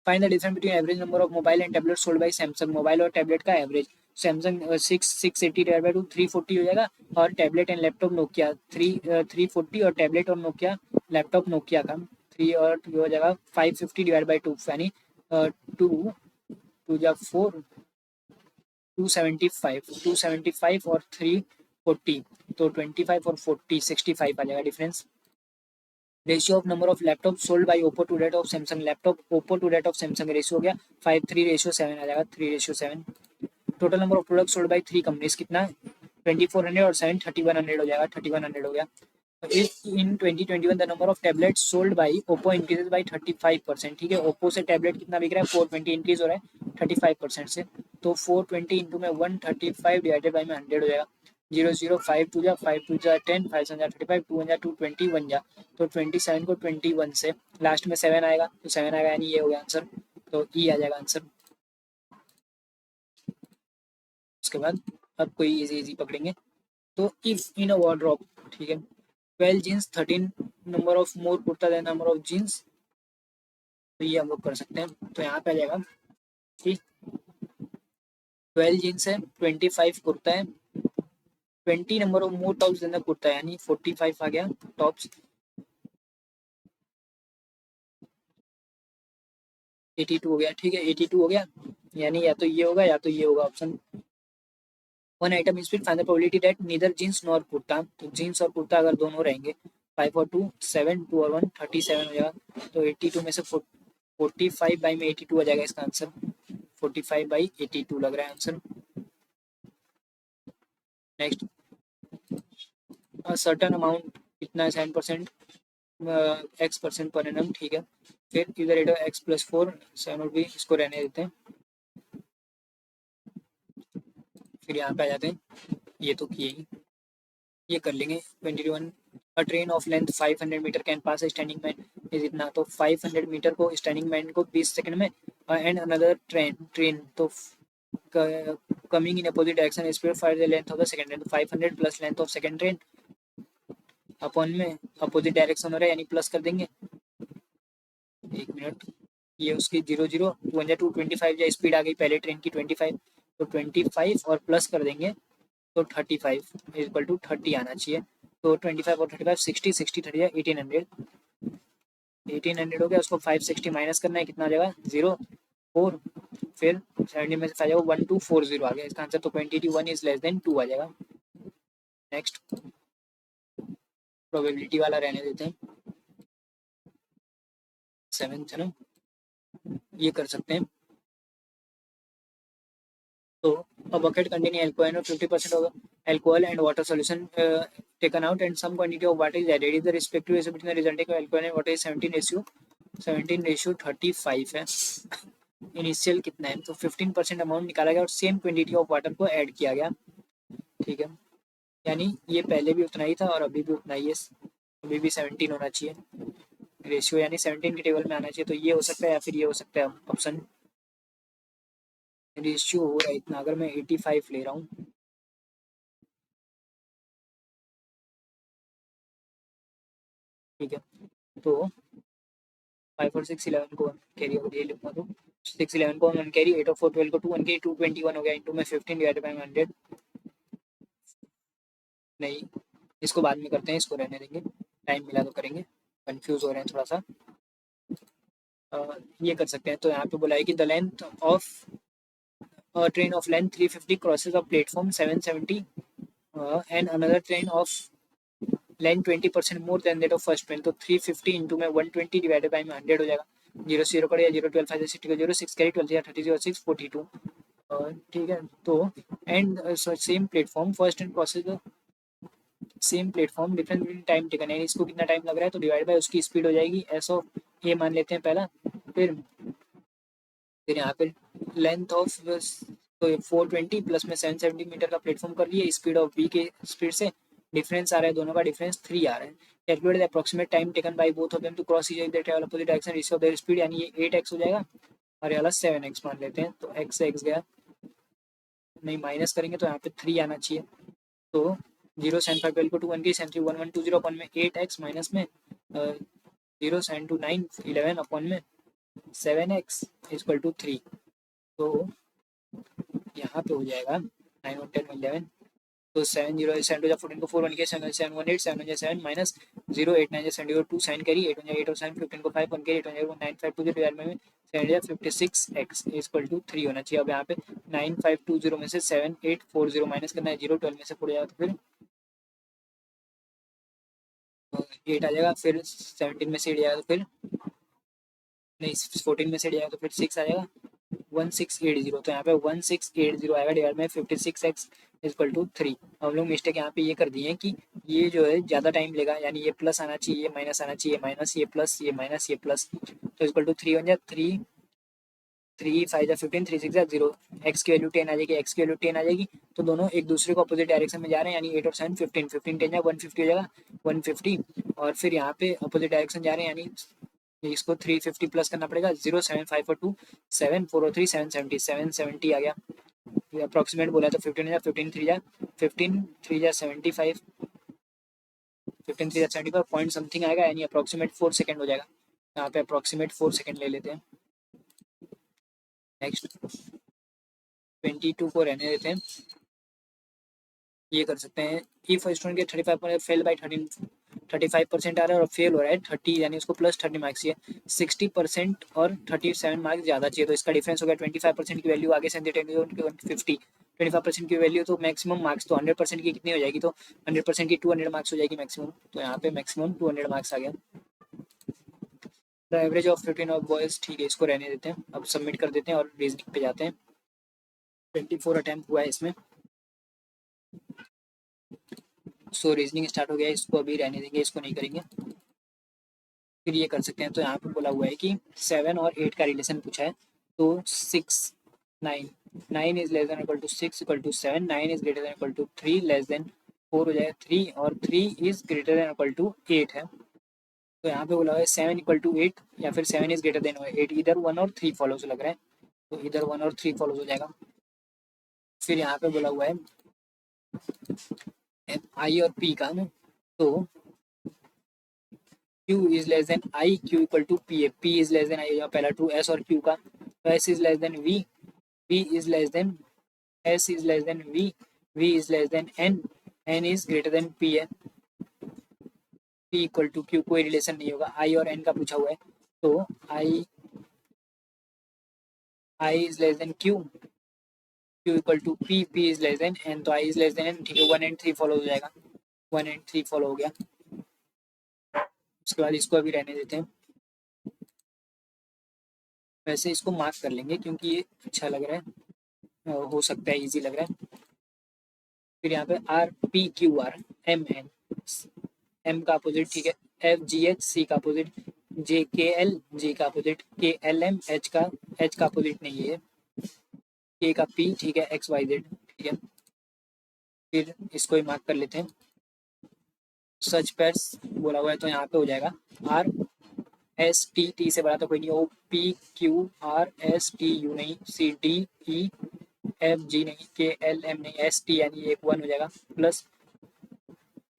Find the difference between average number of mobile and tablet sold by Samsung, mobile और टैबलेट का एवरेज, सैमसंग 680 डिवाइड बाई 2 340 हो जाएगा, और टैबलेट एंड लैपटॉप नोकिया 340, और टैबलेट और नोकिया लैपटॉप नोकिया का 3 और हो जाएगा 550 डिवाइड बाई 2, यानी 2 2 जा 4, 275 और 340, तो 25 और 40 65 आ जाएगा difference. Ratio of number of laptop sold by Oppo to that of Samsung, laptop Oppo to that of Samsung ratio हो गया 5:3:7 आ जाएगा, 3:7। Total number of product sold by 3 companies कितना है 2400 और 7 3100 हो जाएगा, 3100 हो गया। इन 2021 the number of tablet sold by Oppo increase by 35%, ठीक है, ओप्पो से टैबलेट कितना बिक रहा है 420 इंक्रीज हो रहा है 35% से, तो 420 इंटू में 135 डिवाइडेड बाई में 100 हो जाएगा, 0 0 5 2 जा 5 2 जा 10 5 7 जा 35 2 1 जा 2 20 1 जा, तो 27 को 21 से लास्ट में 7 आएगा, तो 7 आएगा यानी ये हो गया आंसर, तो ई आ जाएगा आंसर। उसके बाद अब कोई इजी इजी पकड़ेंगे, तो इफ इन अ वार्डरोब, ठीक है, 12 jeans 13 number of more kurta than number of jeans, तो ये हम लोग कर सकते हैं, तो यहाँ पे आ जाएगा कि 12 जीन्स है, 25 कुर्ता है, 20 number of more tops than kurta है, यानी 45 आ गया टॉप्स, 82 हो गया, ठीक है, 82 हो गया, यानी या तो ये होगा या तो ये होगा option, one item speed find the probability that neither jeans nor kurta, तो जीन्स और कुर्ता अगर दोनों रहेंगे 5 और 2 7, 2 और 1 37 हो जाएगा, तो 82 में से 45 बाई में 82 आ जाएगा इसका आंसर, 45/82 लग रहा है आंसर। नेक्स्ट, सर्टन अमाउंट कितना है 7%, x% पर एनम, ठीक है। फिर इधर एडो x+4 7 और भी इसको रहने देते हैं। फिर यहाँ पे आ जाते हैं, ये तो किए ही, ये कर लेंगे 21। A train of length 500 metre can pass standing man is इतना, तो 500 मीटर को स्टैंडिंग मैन को 20 सेकंड में, एंड अनदर ट्रेन तो coming in opposite direction speed find the length of the second train, तो 500 plus length of second train upon में opposite direction हो रहा है यानी प्लस कर देंगे। एक मिनट, ये उसकी 0 0 225 या स्पीड आ गई पहले ट्रेन की 25, तो 25 और प्लस कर देंगे तो 35 इक्वल टू 30 आना चाहिए। तो 25 और 35 60 60 30 है 1800, 1800 हो गया, उसको 560 माइनस करना है, कितना आ जाएगा 0 4, फिर 70 में से आ जाएगा 1240 आ गया इसका आंसर, तो 21 इज लेस देन 2 आ जाएगा। नेक्स्ट, प्रोबेबिलिटी वाला रहने देते हैं, 7 है ना, ये कर सकते हैं। तो a bucket containing alcohol of 50% of alcohol and water solution taken out and some quantity of water is added. Is the respective ratio between the resulting alcohol and water is 17:35 है। इनिशियल कितना है, तो 15% amount निकाला गया और same quantity of water को add किया गया, ठीक है। यानी ये पहले भी उतना ही था और अभी भी उतना ही है, अभी भी 17 होना चाहिए रेशियो, यानी 17 के टेबल में आना चाहिए, तो ये हो सकता है या फिर ये हो सकता है ऑप्शन। रेशियो हो रहा है इतना, अगर मैं 85 ले रहा हूँ, ठीक है, तो 5 और 6 11 को 1 कैरी हो गया, लिखवा दो 6 11 को 1 कैरी, 8 और 4 12 को 2 1 कैरी, 221 हो गया, इंटू में 15 डिवाइडेड बाय 100, नहीं इसको बाद में करते हैं, इसको रहने देंगे, टाइम मिला तो करेंगे, कंफ्यूज हो रहे हैं थोड़ा सा। ये कर सकते हैं, तो यहाँ पे बोला है कि the length of train of length 350 crosses of platform 770 and another train of length 20% more than that of first train, तो 350 इंटू में 120 डिवाइडेड बाई में 100 हो जाएगा, 0 0 करेगा 0 12 5 60 0 6 कैरी 12 30 0 6 42, ठीक है। तो and same platform first and crosses same platform different time taken, यानी इसको कितना टाइम लग रहा है, तो डिवाइड बाय उसकी स्पीड हो जाएगी एस ऑफ ए मान लेते हैं पहला, फिर यहाँ पे लेंथ ऑफ, तो 420 प्लस में 770 मीटर का प्लेटफॉर्म कर लिए, स्पीड ऑफ बी के स्पीड से डिफरेंस आ रहा है, दोनों का डिफरेंस 3 आ रहा है। Calculate the approximate time taken by both of them to cross each other travel opposite direction ratio of their speed, यानी ये 8x हो जाएगा और ये वाला 7x मान लेते हैं, तो x से x गया, नहीं माइनस करेंगे तो यहाँ पे 3 आना चाहिए, तो 0 7 5 12 को 2 1 की 7 3 1 1 2 0 अपन में 8x माइनस में 0 7 2 9 11 अपन में 7x इक्वल टू 3, तो यहाँ पे हो जाएगा 9 और 10 11, तो 7 0 7 टू 14 को 4 1 के 7 7 1 8 7 7 माइनस 0 8 9 7 0 2 साइन कैरी 8 1 8 और साइन 15 को 5 1 कैरी 8 1 9 5 2 0 डिवाइड में 7 56x इक्वल टू 3 होना चाहिए। अब यहाँ पे 9520 में से 7840 माइनस करना है, 0 12 में से 4 जाएगा, तो फिर 8 आ जाएगा, फिर 17 में से 8 जाएगा तो फिर नहीं 14 में से 8 जाएगा तो फिर 6 आ जाएगा 1680, तो यहाँ पे 1680 आएगा डिवाइड में 56x इक्वल टू 3। हम लोग मिस्टेक यहाँ पे ये कर दिए हैं कि ये जो है ज़्यादा टाइम लेगा, यानी ये प्लस आना चाहिए, ये माइनस आना चाहिए, माइनस ये प्लस, ये माइनस ये प्लस, तो इक्वल टू 3 बन जाए, 3 3 5 15 3 6 0, एक्स की वैल्यू 10 आ जाएगी, एक्स की वैल्यू 10 आ जाएगी, तो दोनों एक दूसरे को अपोजिट डायरेक्शन में जा रहे हैं, यानी 8 और 7 15 15 10 150 हो जाएगा 150, और फिर यहाँ पे अपोजिट डायरेक्शन जा रहे हैं, यानी इसको 350 प्लस करना पड़ेगा, 0 7 5 और 2 7 4 और 3 770 770 आ गया, अप्रोक्सीमेट बोला तो 15 जा 15 3 जा 15 3 जा 75 15 3 जा 75 पॉइंट समथिंग आएगा, यानी अप्रोक्सीमेट 4 सेकंड हो जाएगा, यहाँ पे अप्रोक्सीमेट 4 सेकंड ले लेते हैं। नेक्स्ट 22 को रहने देते हैं, ये कर सकते हैं, इफ स्टूडेंट के 35 फेल बाई 35% आ रहा है और फेल हो रहा है 30, यानी उसको प्लस 30 मार्क्स चाहिए, 60% और 37 मार्क्स ज़्यादा चाहिए, तो इसका डिफरेंस हो गया 25% की वैल्यू आगे से 150, 25% की वैल्यू तो मैक्सिमम मार्क्स तो 100% की कितनी हो जाएगी, तो 100% की 200 मार्क्स हो जाएगी मैक्सिमम, तो यहाँ पे मैक्सिमम 200 मार्क्स आ गया। The average of 15 of boys, ठीक है इसको रहने देते हैं, अब सबमिट कर देते हैं और रीजनिंग पे जाते हैं। 24 अटैम्प्ट हुआ है इसमें, सो रीजनिंग स्टार्ट हो गया, इसको अभी रहने देंगे, इसको नहीं करेंगे। फिर ये कर सकते हैं, तो यहाँ पे बोला हुआ है कि 7 और 8 का रिलेशन पूछा है, तो 6 9 9 is less than equal to 6 equal to 7, 9 is greater than equal to 3 less than 4 हो जाएगा 3, और 3 is greater than equal to 8 है। तो यहाँ पे बोला हुआ है 7 इक्वल टू 8 या फिर 7 इज ग्रेटर देन 8, इधर 1 और 3 फॉलोज लग रहा है, तो इधर 1 और 3 फॉलोज हो जाएगा। फिर यहाँ पे बोला हुआ है आई और पी का, तो Q is less than I, Q equal to P है, P is less than I पहला ट्रू, S और Q का, तो S is less than V, V is less than S is less than V, V is less than N, N is greater than P है, P equal to Q, कोई relation नहीं होगा, I और N का पूछा हुआ है, तो I is less than Q, Q equal to P, P is less than N, तो I is less than N, ठीक है 1 एंड 3 फॉलो हो जाएगा, 1 एंड 3 फॉलो हो गया। उसके बाद इसको अभी रहने देते हैं, वैसे इसको मार्क कर लेंगे क्योंकि ये अच्छा लग रहा है, हो सकता है इजी लग रहा है। फिर यहाँ पे R P Q R M N, M का अपोजिट, ठीक है, एफ जी एच, सी का अपोजिट, जे के एल, जे का अपोजिट, के एल एम, एच का अपोजिट नहीं है, के का पी, ठीक है, एक्स वाई जेड, ठीक है। फिर इसको ही मार्क कर लेते हैं, सच पैर्स बोला हुआ है, तो यहाँ पे हो जाएगा आर एस टी, टी से बड़ा तो कोई नहीं, O P Q R S T U नहीं, C D E F G नहीं, के एल एम नहीं, एस टी यानी एक 1 हो जाएगा, plus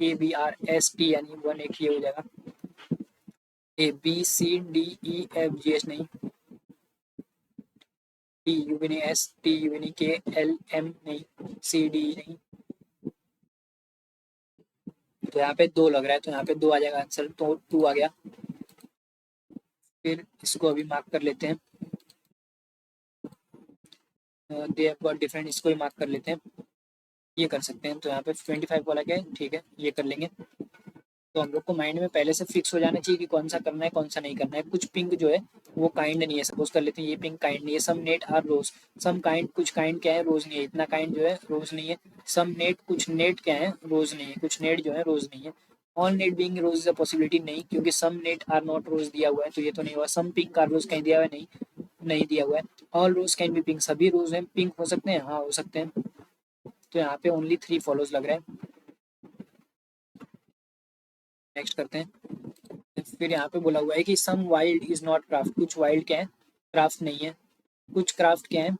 A B R S T यानी 1 एक ये हो जाएगा, A B C D E F G H नहीं, टी यू भी नहीं, एस टी यू भी नहीं, के एल एम नहीं, सी डी नहीं, तो यहाँ पे 2 लग रहा है, तो यहाँ पे 2 आ जाएगा आंसर, तो 2 आ गया। फिर इसको अभी मार्क कर लेते हैं, दे हैव गॉट डिफरेंट, इसको ही मार्क कर लेते हैं, ये कर सकते हैं, तो यहाँ पे 25 वाला क्या है, ठीक है ये कर लेंगे। तो हम लोग को माइंड में पहले से फिक्स हो जाना चाहिए कि कौन सा करना है कौन सा नहीं करना है। कुछ पिंक जो है वो काइंड नहीं है, सपोज कर लेते हैं ये पिंक काइंड नहीं है, some net are rose, some kind, कुछ काइंड क्या है रोज नहीं है, इतना काइंड जो है रोज नहीं है, सम नेट, कुछ नेट क्या है रोज नहीं है, कुछ नेट जो है रोज नहीं है, all net being rose is a possibility नहीं, क्योंकि some net are not rose दिया हुआ है, तो ये तो नहीं हुआ, सम पिंक आर रोज कहीं दिया हुआ है, नहीं नहीं दिया हुआ है, all rose can be pink, सभी रोज हैं पिंक हो सकते हैं, हाँ हो सकते हैं, तो यहाँ पे ओनली 3 फॉलोज लग रहे हैं। नेक्स्ट करते हैं, फिर यहाँ पे बोला हुआ है कि some wild is not craft, कुछ वाइल्ड क्या है क्राफ्ट नहीं है, कुछ क्राफ्ट क्या है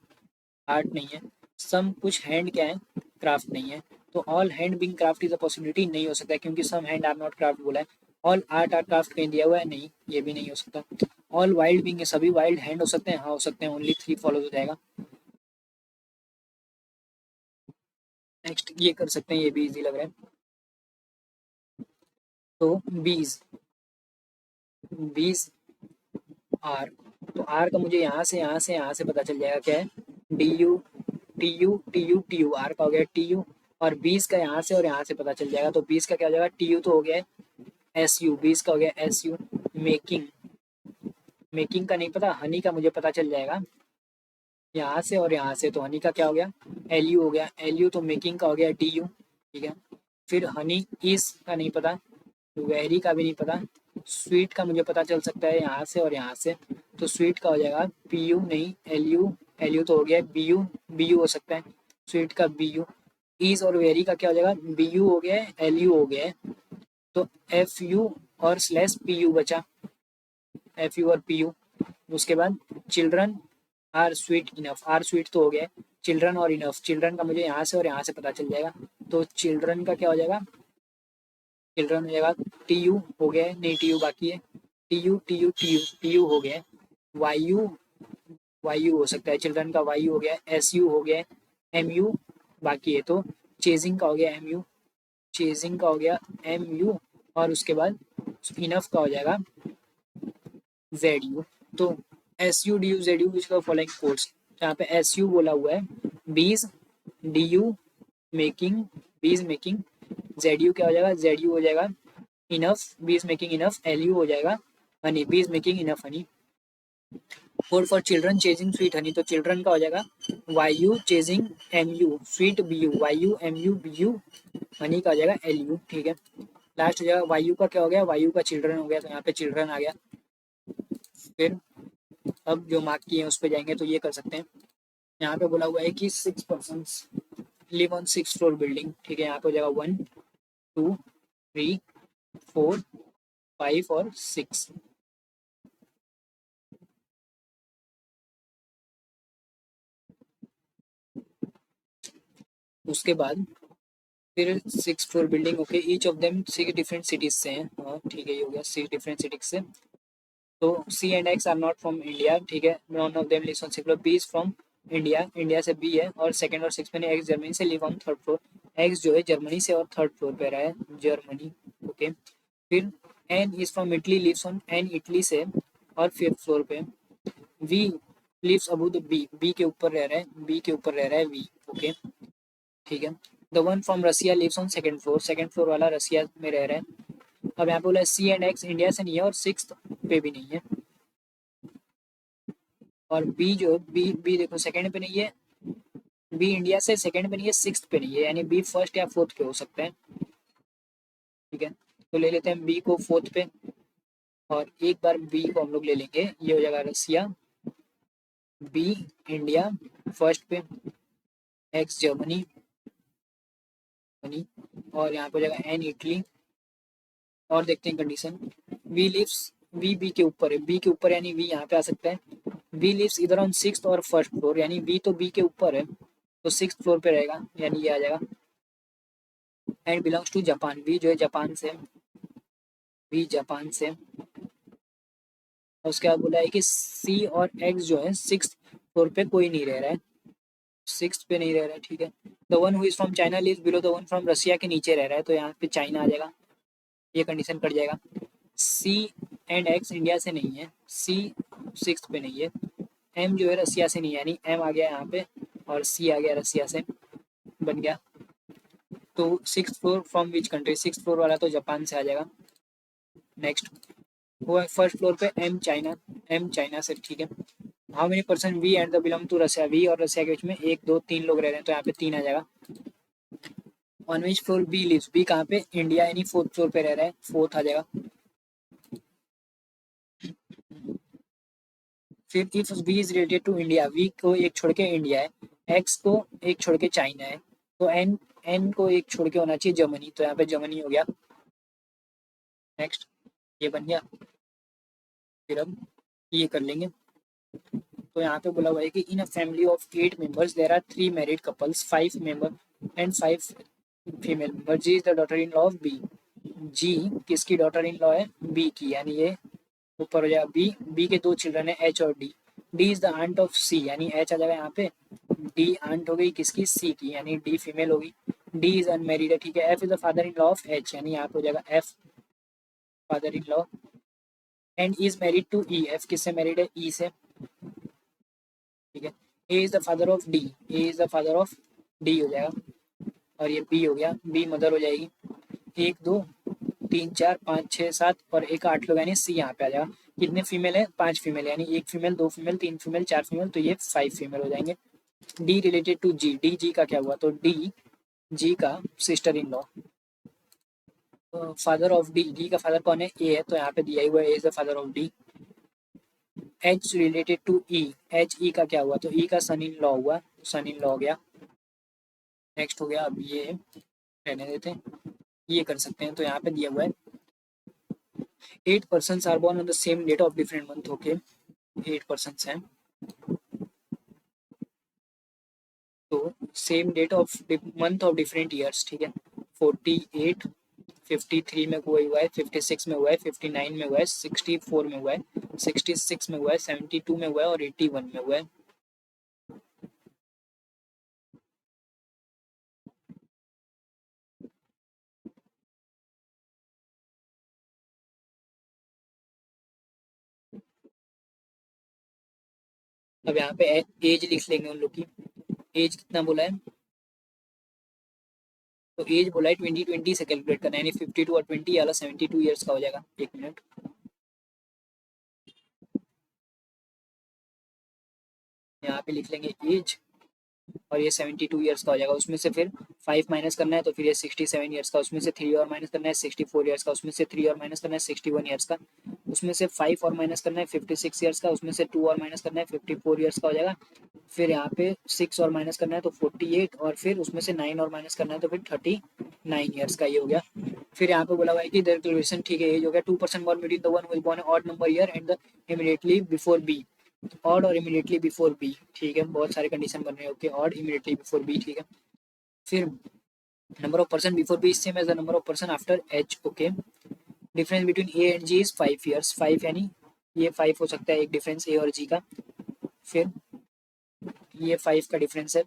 आर्ट नहीं है, सम कुछ हैंड क्या है क्राफ्ट नहीं है, तो all hand being craft is a possibility नहीं हो सकता है, क्योंकि some hand are not craft बोला है, ऑल आर्ट आर क्राफ्ट कहीं दिया हुआ है नहीं, ये भी नहीं हो सकता, ऑल वाइल्ड बिंग है, सभी वाइल्ड हैंड हो सकते हैं, हाँ हो सकते हैं, ओनली 3 फॉलो हो जाएगा। नेक्स्ट ये कर सकते हैं, ये भी इजी लग रहा है, तो बीज, बीज आर, तो आर का मुझे यहाँ से पता चल जाएगा क्या है, D U T U T U T U, R का हो गया टी यू, और 20 का यहाँ से और यहाँ से पता चल जाएगा, तो 20 का क्या हो जाएगा टी यू तो हो गया एस यू, 20 का हो गया एस यू, मेकिंग, मेकिंग का नहीं पता, हनी का मुझे पता चल जाएगा यहाँ से और यहाँ से, तो हनी का क्या हो गया एल यू हो गया, एल यू तो मेकिंग का हो गया डी यू, ठीक है। फिर हनी इज का नहीं पता, वेरी का भी नहीं पता, स्वीट का मुझे पता चल सकता है यहाँ से और यहाँ से, तो स्वीट का हो जाएगा पी यू नहीं एल यू, एल यू तो हो गया बी यू हो सकता है, स्वीट का बी यू, ईज और वेरी का क्या हो जाएगा बी यू हो गया एल यू हो गया, तो एफ यू और स्लैश पी यू बचा, एफ यू और पी यू। उसके बाद children are sweet enough, are sweet तो हो गया, चिल्ड्रन और इनफ, चिल्ड्रन का मुझे यहाँ से और यहाँ से पता चल जाएगा, तो चिल्ड्रन का क्या हो जाएगा, चिल्ड्रन हो जाएगा टी यू हो गया, नहीं टी यू बाकी है, T U T U T U T you हो गया, वाई यू हो सकता है, चिल्ड्रन का वाई यू हो गया, एस यू हो गया, एम यू बाकी है, तो चेजिंग का हो गया एम यू, चेजिंग का हो गया एम यू, और उसके बाद इनफ का हो जाएगा जेड यू, तो S U D you Z you which का फॉलोइंग कोड्स, यहाँ पे एस यू बोला हुआ है bees D U making, B is making, Z U क्या हो जाएगा, जेड यू हो जाएगा enough, B is making enough, L U हो जाएगा honey, B is making enough honey. और for children chasing sweet honey, तो चिल्ड्रन का हो जाएगा Y U chasing M U, sweet B U, Y U M U B U, honey का हो जाएगा एल यू। ठीक है, लास्ट हो जाएगा वाई यू का क्या हो गया, वाई यू का चिल्ड्रन हो गया, तो यहाँ पे चिल्ड्रन आ गया। फिर अब जो मार्क किए हैं उस पर जाएंगे तो ये कर सकते हैं। यहाँ पे बोला हुआ है कि 6 person live on 6th floor building. ठीक है, यहाँ पे हो जाएगा 1 2 3 4 5 और 6। उसके बाद फिर 6th floor building, okay, each of them 6 different cities से हैं। हाँ ठीक है, ये हो गया 6 डिफरेंट सिटीज से। तो C and X are not from India. ठीक है, none of them lives on 6th floor, B is from India, India से बी है, और सेकंड और 6th में एक्स जर्मनी से live on 3rd floor, X जो है जर्मनी से और 3rd फ्लोर पे रहा है, जर्मनी। ओके, फिर N is from Italy, lives on N Italy से और 5th फ्लोर पे। V lives above the B, B के ऊपर रह रहा है, बी के ऊपर रह रहा है वी। ओके, ठीक है। The one from Russia lives on 2nd floor, 2nd floor वाला रसिया में रह रहा है। अब यहाँ पे बोला सी एंड एक्स इंडिया से नहीं है और 6th पे भी नहीं है। और बी जो बी बी देखो सेकंड पे नहीं है, बी इंडिया से सेकंड पे नहीं है, 6th पे नहीं है, यानी बी फर्स्ट या 4th पे हो सकता है। ठीक है, तो ले लेते हैं बी को 4th पे, और एक बार बी को हम लोग ले लेंगे, ये हो जाएगा रसिया, बी इंडिया फर्स्ट पे, एक्स जर्मनी मनी, और यहाँ पे हो जाएगा एन इटली। और देखते हैं condition, V lives, V B के ऊपर है, बी के ऊपर यानी वी यहाँ पे आ सकता है। वी लिव्स इधर ऑन 6th और 1st फ्लोर, यानी वी तो बी के ऊपर है तो 6th फ्लोर पे रहेगा, यानी ये आ जाएगा। And belongs to Japan, V जो है जापान से, वी जापान से। और उसके बाद बोला है कि सी और एक्स जो है 6th फ्लोर पे कोई नहीं रह रहा है, 6th पे नहीं रह रहा है। ठीक है, the one who is from China lives below the one from Russia के नीचे रह रहा है, तो यहाँ पे चाइना आ जाएगा, ये कंडीशन कट जाएगा। सी एंड एक्स इंडिया से नहीं है, सी 6th पे नहीं है, एम जो है रसिया से नहीं है, यानी एम आ गया यहाँ पे, और सी आ गया रसिया से, बन गया। तो 6th floor from which country, 6th floor वाला तो जापान से आ जाएगा। नेक्स्ट वो है 1st फ्लोर पे एम चाइना, एम चाइना से। ठीक है, how many person V and the belong to Russia, V और रसिया के बीच में 1 2 3 लोग रह रहे हैं, तो यहाँ पे 3 आ जाएगा। On which floor B lives, B कहाँ पे, इंडिया, यानी 4th फ्लोर पे रह रहा है, 4th आ जाएगा। फिर if V is related to India, V को एक छोड़ के इंडिया है, एक्स को एक छोड़ के चाइना है, तो एन, एन को एक छोड़ के होना चाहिए जर्मनी, तो यहाँ पे जर्मनी हो गया। नेक्स्ट, ये बन गया। फिर अब ये कर लेंगे, तो यहाँ पे बोला हुआ है कि in a family of 8 members there are 3 married couples, 5 member and 5 female member, G is the daughter in law of B, G किसकी डॉटर इन लॉ है, बी की, यानी ये ऊपर हो जाएगा बी, बी के 2 चिल्ड्रन है एच और D, D is the aunt of C, यानी एच आ जाएगा यहाँ पे, डी आंट हो गई किसकी, सी की, यानी डी फीमेल होगी, डी इज अनमेरिड है। ठीक है, F is the father in law of H, यानी यहाँ पे हो जाएगा F father in law, and is married to E, F किससे मैरिड है, ई से। ठीक है, A is the father of D, A is the father of D हो जाएगा, और ये बी हो गया, बी मदर हो जाएगी। 1 2 3 4 5 6 7 और एक 8 लोग, यानी सी यहाँ पे आ जाएगा। कितने फीमेल है, 5 फीमेल, यानी 1 फीमेल 2 फीमेल 3 फीमेल 4 फीमेल, तो ये 5 फीमेल हो जाएंगे। D related to G, D G का क्या हुआ, तो डी जी का sister in law, father of D, D का फादर कौन है, ए है, तो यहाँ पे दिया ही हुआ है, is the father of D. H related to E, H E का क्या हुआ, तो ई का सन इन लॉ हुआ, सन इन लॉ हो गया। नेक्स्ट हो गया, अब ये रहने देते हैं, ये कर सकते हैं, तो यहाँ पे दिया हुआ है 8 person are born on the same date of different month. Okay, 8 person हैं, तो same date of month of different years. ठीक है, 48, 53 में कोई हुआ है, 56 में हुआ है, 59 में हुआ है, 64 में हुआ है, 66 में हुआ है, 72 में हुआ है, और 81 में हुआ है। अब यहाँ पे एज लिख लेंगे उन लोग की, एज कितना बोला है, तो एज बोला है 2020 से कैलकुलेट करना है, यानी 52 और 20 वाला 72 ईयर्स का हो जाएगा। एक मिनट, यहाँ पे लिख लेंगे एज, और ये 72 ईयर्स का हो जाएगा। उसमें से फिर 5 माइनस करना है, तो फिर ये 67 ईयर्स का, उसमें से 3 और माइनस करना है 64 ईयर्स का, उसमें से 3 और माइनस करना है 61 ईयर्स का, उसमें से 5 और माइनस करना है 56 ईयर्स का, उसमें से 2 और माइनस करना है 54 ईयर्स का हो जाएगा। फिर यहाँ पे 6 और माइनस करना है तो 48, और फिर उसमें से 9 और माइनस करना है तो फिर 39 ईयर्स का ये हो गया। फिर यहाँ पे बोला हुआ है कि देयर कैलकुलेशन, ठीक है, एज हो गया 2% born between the one who is born odd number year and the immediately before B, odd और इमीडिएटली बिफोर बी, ठीक है, बहुत सारे कंडीशन बन रहे हैं। Okay, odd immediately before B, ठीक है। फिर number of person before B same as the number of person after H. Okay, difference between A and G is 5 years, 5 यानी ये 5 हो सकता है एक डिफरेंस ए और जी का। फिर ये 5 का डिफरेंस है,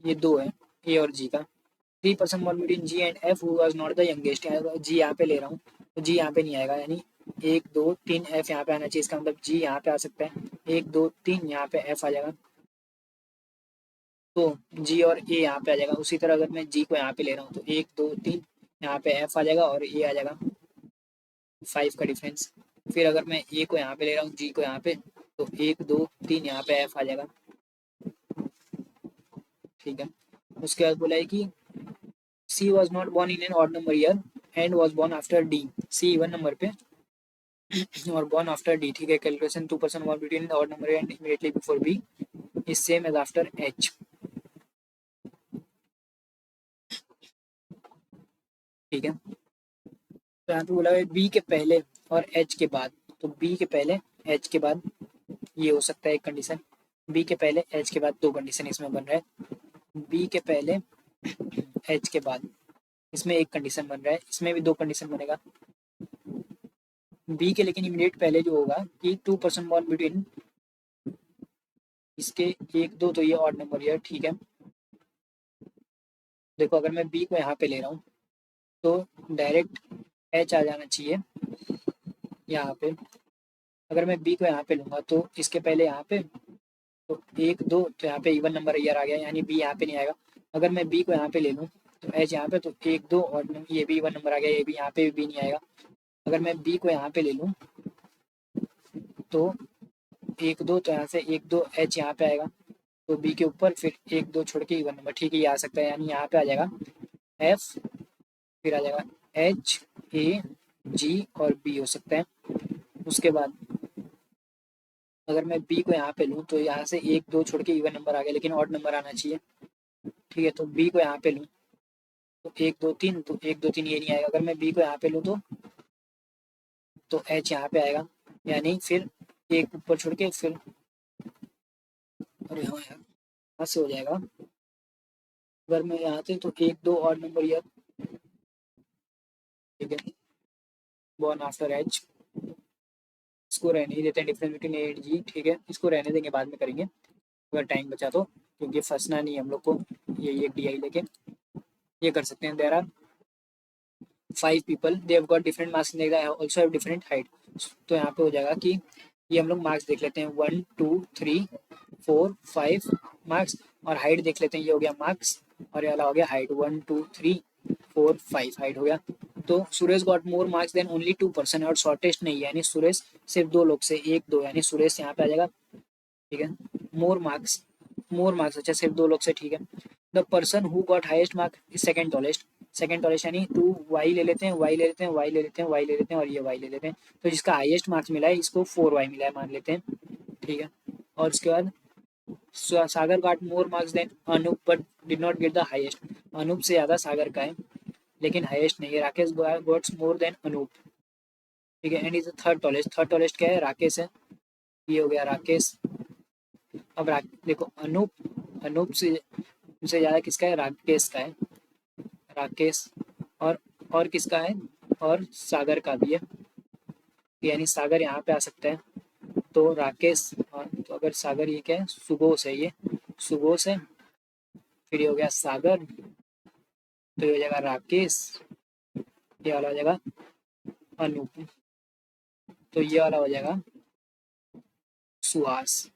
ये 2 है ए और जी का। 3% बॉन्ड between G and F who was not the youngest, G यहाँ पे ले रहा हूँ तो जी यहाँ पे नहीं आएगा, यानी 1 2 3 एफ यहाँ पे आना चाहिए, इसका मतलब जी यहाँ पे आ सकता है, 1 2 3 यहाँ पे एफ आ जाएगा, तो जी और ए यहाँ पे आ जाएगा। उसी तरह अगर मैं जी को यहाँ पे ले रहा हूँ तो 1 2 3 यहाँ पे एफ आ जाएगा और ए आ जाएगा, 5 का डिफरेंस। फिर अगर मैं ए को यहाँ पे ले रहा हूँ, जी को यहाँ पे, तो 1 2 3 यहाँ पे एफ आ जाएगा, ठीक है। उसके बाद बोला है कि C was not born in an odd number year and was born after D, C even number पे और born आफ्टर डी, ठीक है। Calculation 2% born between the odd number and immediately before b is same as after h, ठीक है। तो यहाँ पे बोला है बी के पहले और एच के बाद, तो बी के पहले एच के बाद ये हो सकता है एक कंडीशन, बी के पहले एच के बाद, दो कंडीशन इसमें बन रहा है। बी के पहले एच के बाद इसमें एक कंडीशन बन रहा है, इसमें भी दो कंडीशन बनेगा। बी के लेकिन इमीडिएट पहले जो होगा कि 2% बॉन्ड बिटवीन इसके 1 2, तो ये ऑड नंबर है, ठीक है। देखो अगर मैं बी को यहाँ पे ले रहा हूँ तो डायरेक्ट एच आ जाना चाहिए यहाँ पे। अगर मैं बी को यहाँ पे लूंगा तो इसके पहले यहाँ पे, तो 1 2, तो यहाँ पे इवन नंबर ईयर आ गया, यानी बी यहाँ पे नहीं आएगा। अगर मैं बी को यहाँ पे ले लूँ तो एच यहाँ पे, तो 1 2 और ये भी इवन नंबर आ गया, ये भी यहाँ पे भी नहीं आएगा। अगर मैं बी को यहाँ पे ले लूँ तो 1 2, तो यहाँ से 1 2 एच यहाँ पे आएगा, तो बी के ऊपर फिर 1 2 छोड़ के इवन नंबर, ठीक है, ये आ सकता है, यानी यहाँ पे आ जाएगा एफ, फिर आ जाएगा एच ए जी और बी हो सकता है। उसके बाद अगर मैं बी को यहाँ पे लूँ तो यहाँ से 1 2 छोड़ के इवन नंबर आ गया, लेकिन ऑड नंबर आना चाहिए, ठीक है। तो बी को यहाँ पे लूँ तो 1 2 3, तो 1 2 3 ये नहीं आएगा। अगर मैं बी को यहाँ पे लूँ तो एच यहाँ पे आएगा, यानी फिर एक ऊपर छोड़ के फिर, अरे हाँ यार कहाँ से हो जाएगा। अगर मैं यहाँ से तो 1 2 ऑड नंबर ईयर, ठीक है, बॉर्न आफ्टर एच, इसको रहने ही देते हैं, डिफरेंस बिटवीन ए एंड जी, ठीक है, इसको रहने देंगे, बाद में करेंगे अगर टाइम बचा तो, क्योंकि फंसना नहीं है हम लोग को, ये एक डी आई लेके ये कर सकते हैं। There are 5 people, they have got different marks, they also have different height. तो यहाँ पे हो जाएगा कि ये हम लोग मार्क्स देख लेते हैं, 1 2 3 4 5 मार्क्स, और हाइट देख लेते हैं, ये हो गया मार्क्स और ये वाला हो गया हाइट, 1 2 3 4 5 हाइट हो गया। तो Suresh got more marks than only 2% और शॉर्टेस्ट नहीं है, यानी सुरेश सिर्फ दो लोग से 1 2, यानी सुरेश यहाँ पे आ जाएगा, ठीक है। मोर मार्क्स, मोर मार्क्स, अच्छा सिर्फ दो लोग से, ठीक है। The person who got highest mark is second tallest, second tallest यानी टू वाई ले लेते हैं, वाई ले लेते हैं, वाई ले लेते हैं, वाई ले लेते हैं और ये वाई ले लेते हैं, तो जिसका हाईएस्ट मार्क्स मिला है इसको 4y मिला है मान लेते हैं, ठीक है। और उसके बाद Sagar got more marks than Anoop but did not get the highest, Anoop से ज्यादा सागर का है लेकिन हाईएस्ट नहीं है। Rakesh gots more than Anoop, ठीक है, and is third tallest, third tallest क्या है, राकेश है, ये हो गया राकेश। अब देखो अनूप, अनूप से ज्यादा किसका है, राकेश का है, राकेश, और और किसका है, और सागर का भी है, यानी सागर यहाँ पे आ सकता है, तो राकेश, और तो अगर सागर ये क्या है, सुबोस है, ये सुबोस है, फिर ये हो गया सागर, तो ये हो जाएगा राकेश, ये वाला हो जाएगा अनूप, तो ये वाला हो जाएगा सुहास।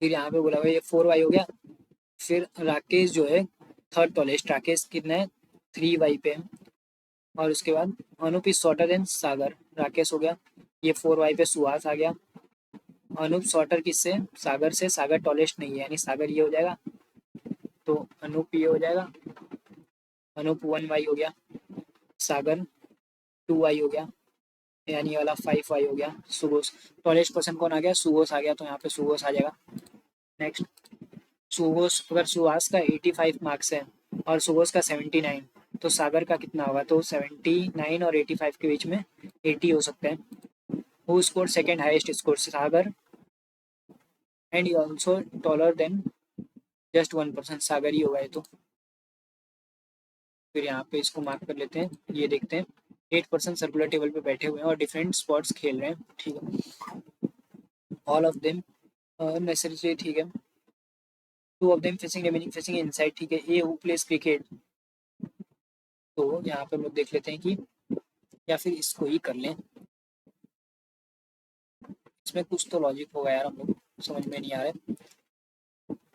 फिर यहाँ पे बोला हुआ ये 4y हो गया, फिर राकेश जो है थर्ड टॉलेस्ट, राकेश कितना है 3y पे है। और उसके बाद अनूप इज शॉर्टर देन सागर, राकेश हो गया, ये 4y पे सुहास आ गया। अनूप शॉर्टर किससे, सागर से, सागर टॉलेस्ट नहीं है यानी सागर ये हो जाएगा, तो अनूप ये हो जाएगा, अनूप 1y हो गया, सागर 2y हो गया, यानी ये वाला 5y हो गया। सुबोस टॉलेस्ट पर्सन कौन आ गया, सुबोस आ गया, तो यहाँ पे सुबोस आ जाएगा। नेक्स्ट सुबोस, अगर सुहास का 85 मार्क्स है और सुबोस का 79, तो सागर का कितना होगा, तो 79 और 85 के बीच में 80 हो सकता है। Who score second highest score, Sagar, and also taller than just 1%, सागर ही होगा ये तो। फिर यहाँ पे इसको मार्क कर लेते हैं, ये देखते हैं 8% सर्कुलर टेबल पे बैठे हुए हैं और डिफरेंट स्पॉट्स खेल रहे हैं, ठीक है। ऑल ऑफ देम नेसेसरी, ठीक है। Two of them facing remaining facing inside, ठीक है। ए हु प्लेस क्रिकेट, तो यहाँ पे हम लोग देख लेते हैं कि, या फिर इसको ही कर लें, इसमें कुछ तो लॉजिक होगा यार, हम लोग समझ में नहीं आ रहा है।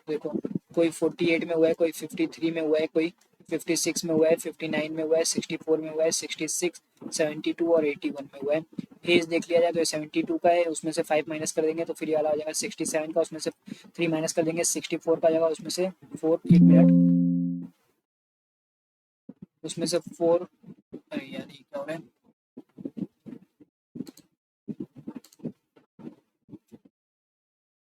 देखो कोई 48 में हुआ है, कोई 53 में हुआ है, कोई 56 में हुआ है, 59 में हुआ है, 64 में हुआ है, 66, 72 और 81 में हुआ है। एज देख लिया जाए तो 72 का है, उसमें से 5 माइनस कर देंगे तो फिर ये वाला हो जाएगा 67 का, उसमें से 3 माइनस कर देंगे 64 का जाएगा, उसमें से 4, एक मिनट, उसमें से 4, अरे यार ये क्या हो रहा है,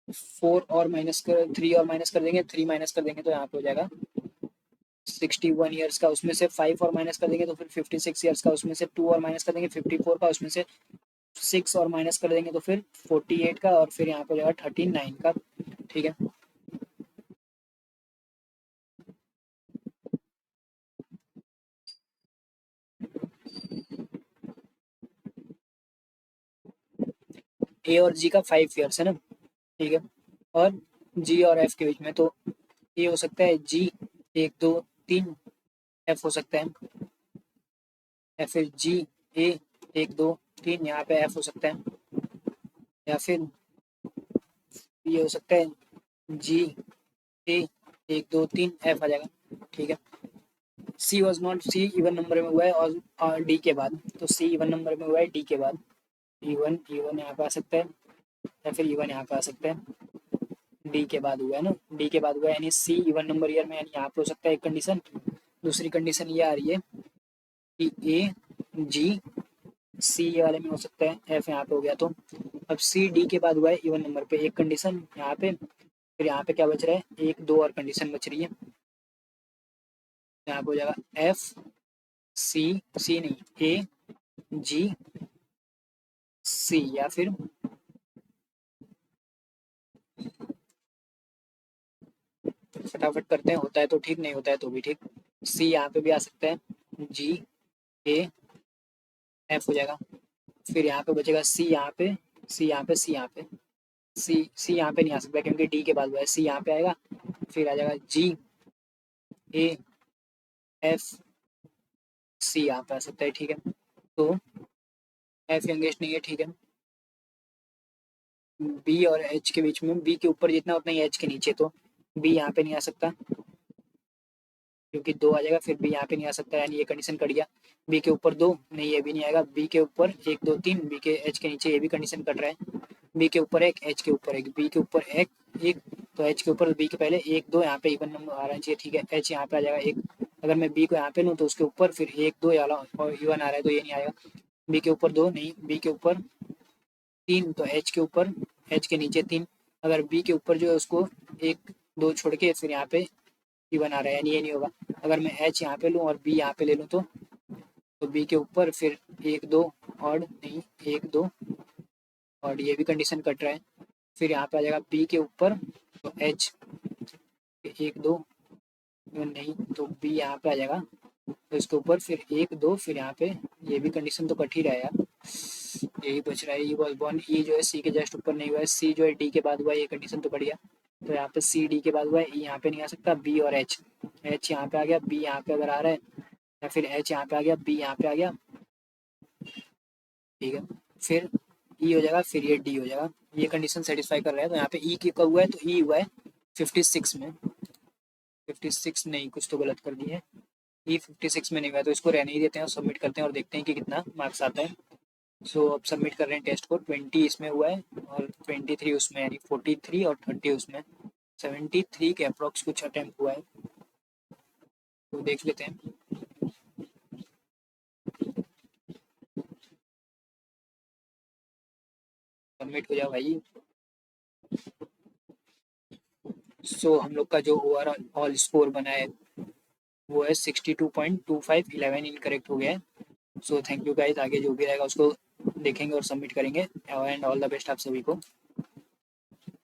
4 और माइनस कर, 3 और माइनस कर देंगे, 3 माइनस कर देंगे तो यहाँ पे हो जाएगा 61 ईयर्स का, उसमें से 5 और माइनस कर देंगे तो फिर 56 ईयर्स का, उसमें से 2 और माइनस कर देंगे 54 का, उसमें से 6 और माइनस कर देंगे तो फिर 48 का, और फिर यहाँ पे हो जाएगा 39 का, ठीक है। ए और जी का 5 ईयर्स है ना, ठीक है। और जी और एफ के बीच में, तो ए हो सकता है जी 1 2 3, एफ हो सकता है, या फिर जी ए 1 2 3, यहाँ पे एफ हो सकता है, या फिर ये हो सकता है जी ए 1 2 3, एफ आ जाएगा, ठीक है। C was not, C even number में हुआ है और डी के बाद, तो सी इवन नंबर में हुआ है डी के बाद, इवन इवन यहाँ पे आ सकता है, या फिर इवन यहाँ पे आ सकता है, डी के बाद हुआ है ना, डी के बाद हुआ है यानी सी इवन नंबर ईयर में, यानी यहाँ पे हो सकता है एक कंडीशन। दूसरी कंडीशन ये आ रही है कि ए जी सी ये वाले में हो सकता है, एफ यहाँ पे हो गया, तो अब सी डी के बाद हुआ है इवन नंबर पे, एक कंडीशन यहाँ पे, फिर यहाँ पे क्या बच रहा है, एक दो और कंडीशन बच रही है, यहाँ पे हो जाएगा एफ सी, सी नहीं ए जी सी, या फिर फटाफट करते हैं, होता है तो ठीक, नहीं होता है तो भी ठीक। सी यहाँ पे भी आ सकता है, जी ए एफ हो जाएगा, फिर यहाँ पे बचेगा सी यहाँ पे, सी यहाँ पे, सी यहाँ पे, सी यहाँ पे नहीं आ सकता क्योंकि डी के बाद हुआ है, सी यहाँ पे आएगा, फिर आ जाएगा जी ए एफ सी यहाँ पे आ सकता है, ठीक है। तो एफ यंगेस्ट नहीं है, ठीक है। बी और एच के बीच में, बी के ऊपर जितना उतना ही एच के नीचे, तो बी यहाँ पे नहीं आ सकता क्योंकि 2 आ जाएगा, फिर बी यहाँ पे नहीं आ सकता, यानी ये कंडीशन कट गया। बी के ऊपर 2 नहीं, ये भी नहीं आएगा। बी के ऊपर 1 2 3, बी के एच के नीचे, ये भी कंडीशन कट रहा है। बी के ऊपर 1, एच के ऊपर 1, बी के ऊपर 1 1, तो एच के ऊपर बी के पहले 1 2, यहाँ पे इवन नंबर आ रहा चाहिए, ठीक है। एच यहाँ पे आ जाएगा 1, अगर मैं बी को यहाँ पे लूँ तो उसके ऊपर फिर 1 2 वाला और इवन आ रहा है तो ये नहीं आएगा। बी के ऊपर 2 नहीं, बी के ऊपर 3, तो एच के ऊपर, एच के नीचे 3, अगर बी के ऊपर जो है उसको 1 2 छोड़ के फिर यहाँ पे इवन आ रहा है, यानी ये नहीं होगा। अगर मैं एच यहाँ पे लूँ और बी यहाँ पे ले लूँ तो बी के ऊपर फिर 1 2 और नहीं, 1 2 और ये भी कंडीशन कट रहा है। फिर यहाँ पे आ जाएगा बी के ऊपर तो एच 1 2 नहीं, तो बी यहाँ पे आ जाएगा, तो इसके ऊपर फिर 1 2, फिर यहाँ पे ये भी कंडीशन तो कट ही रहा है यार, यही बच रहा है। ई वॉज बॉर्न, ई जो है सी के जस्ट ऊपर नहीं हुआ है, सी जो है डी के बाद हुआ है, ये कंडीशन तो कट गया। तो यहाँ पे सी डी के बाद हुआ है, ई यहाँ पे नहीं आ सकता, बी और एच, एच यहाँ पे आ गया, बी यहाँ पे अगर आ रहा है, या फिर एच यहाँ पे आ गया, बी यहाँ पे आ गया, ठीक है। फिर ई हो जाएगा, फिर ये डी हो जाएगा, ये कंडीशन सेटिस्फाई कर रहा है। तो यहाँ पे ई का हुआ है तो ई हुआ है 56 में, 56 नहीं, कुछ तो गलत कर दिए। ई 56 में नहीं हुआ तो इसको रहने ही देते हैं और सबमिट करते हैं और देखते हैं कि कितना मार्क्स आता है। सो अब सबमिट कर रहे हैं टेस्ट को। 20 इसमें हुआ है और 23 उसमें, यानी 43 और 30 उसमें। 73 के अप्रॉक्स कुछ अटेम्प्ट हुआ है, तो देख लेते हैं। सबमिट हो जाओ भाई। सो हम लोग का जो ओवरऑल ऑल स्कोर बना है वो है 62.25, 11 इनकरेक्ट हो गया है। सो थैंक यू गाइस, आगे जो भी रहेगा उसको देखेंगे और सबमिट करेंगे। एंड ऑल द बेस्ट आप सभी को।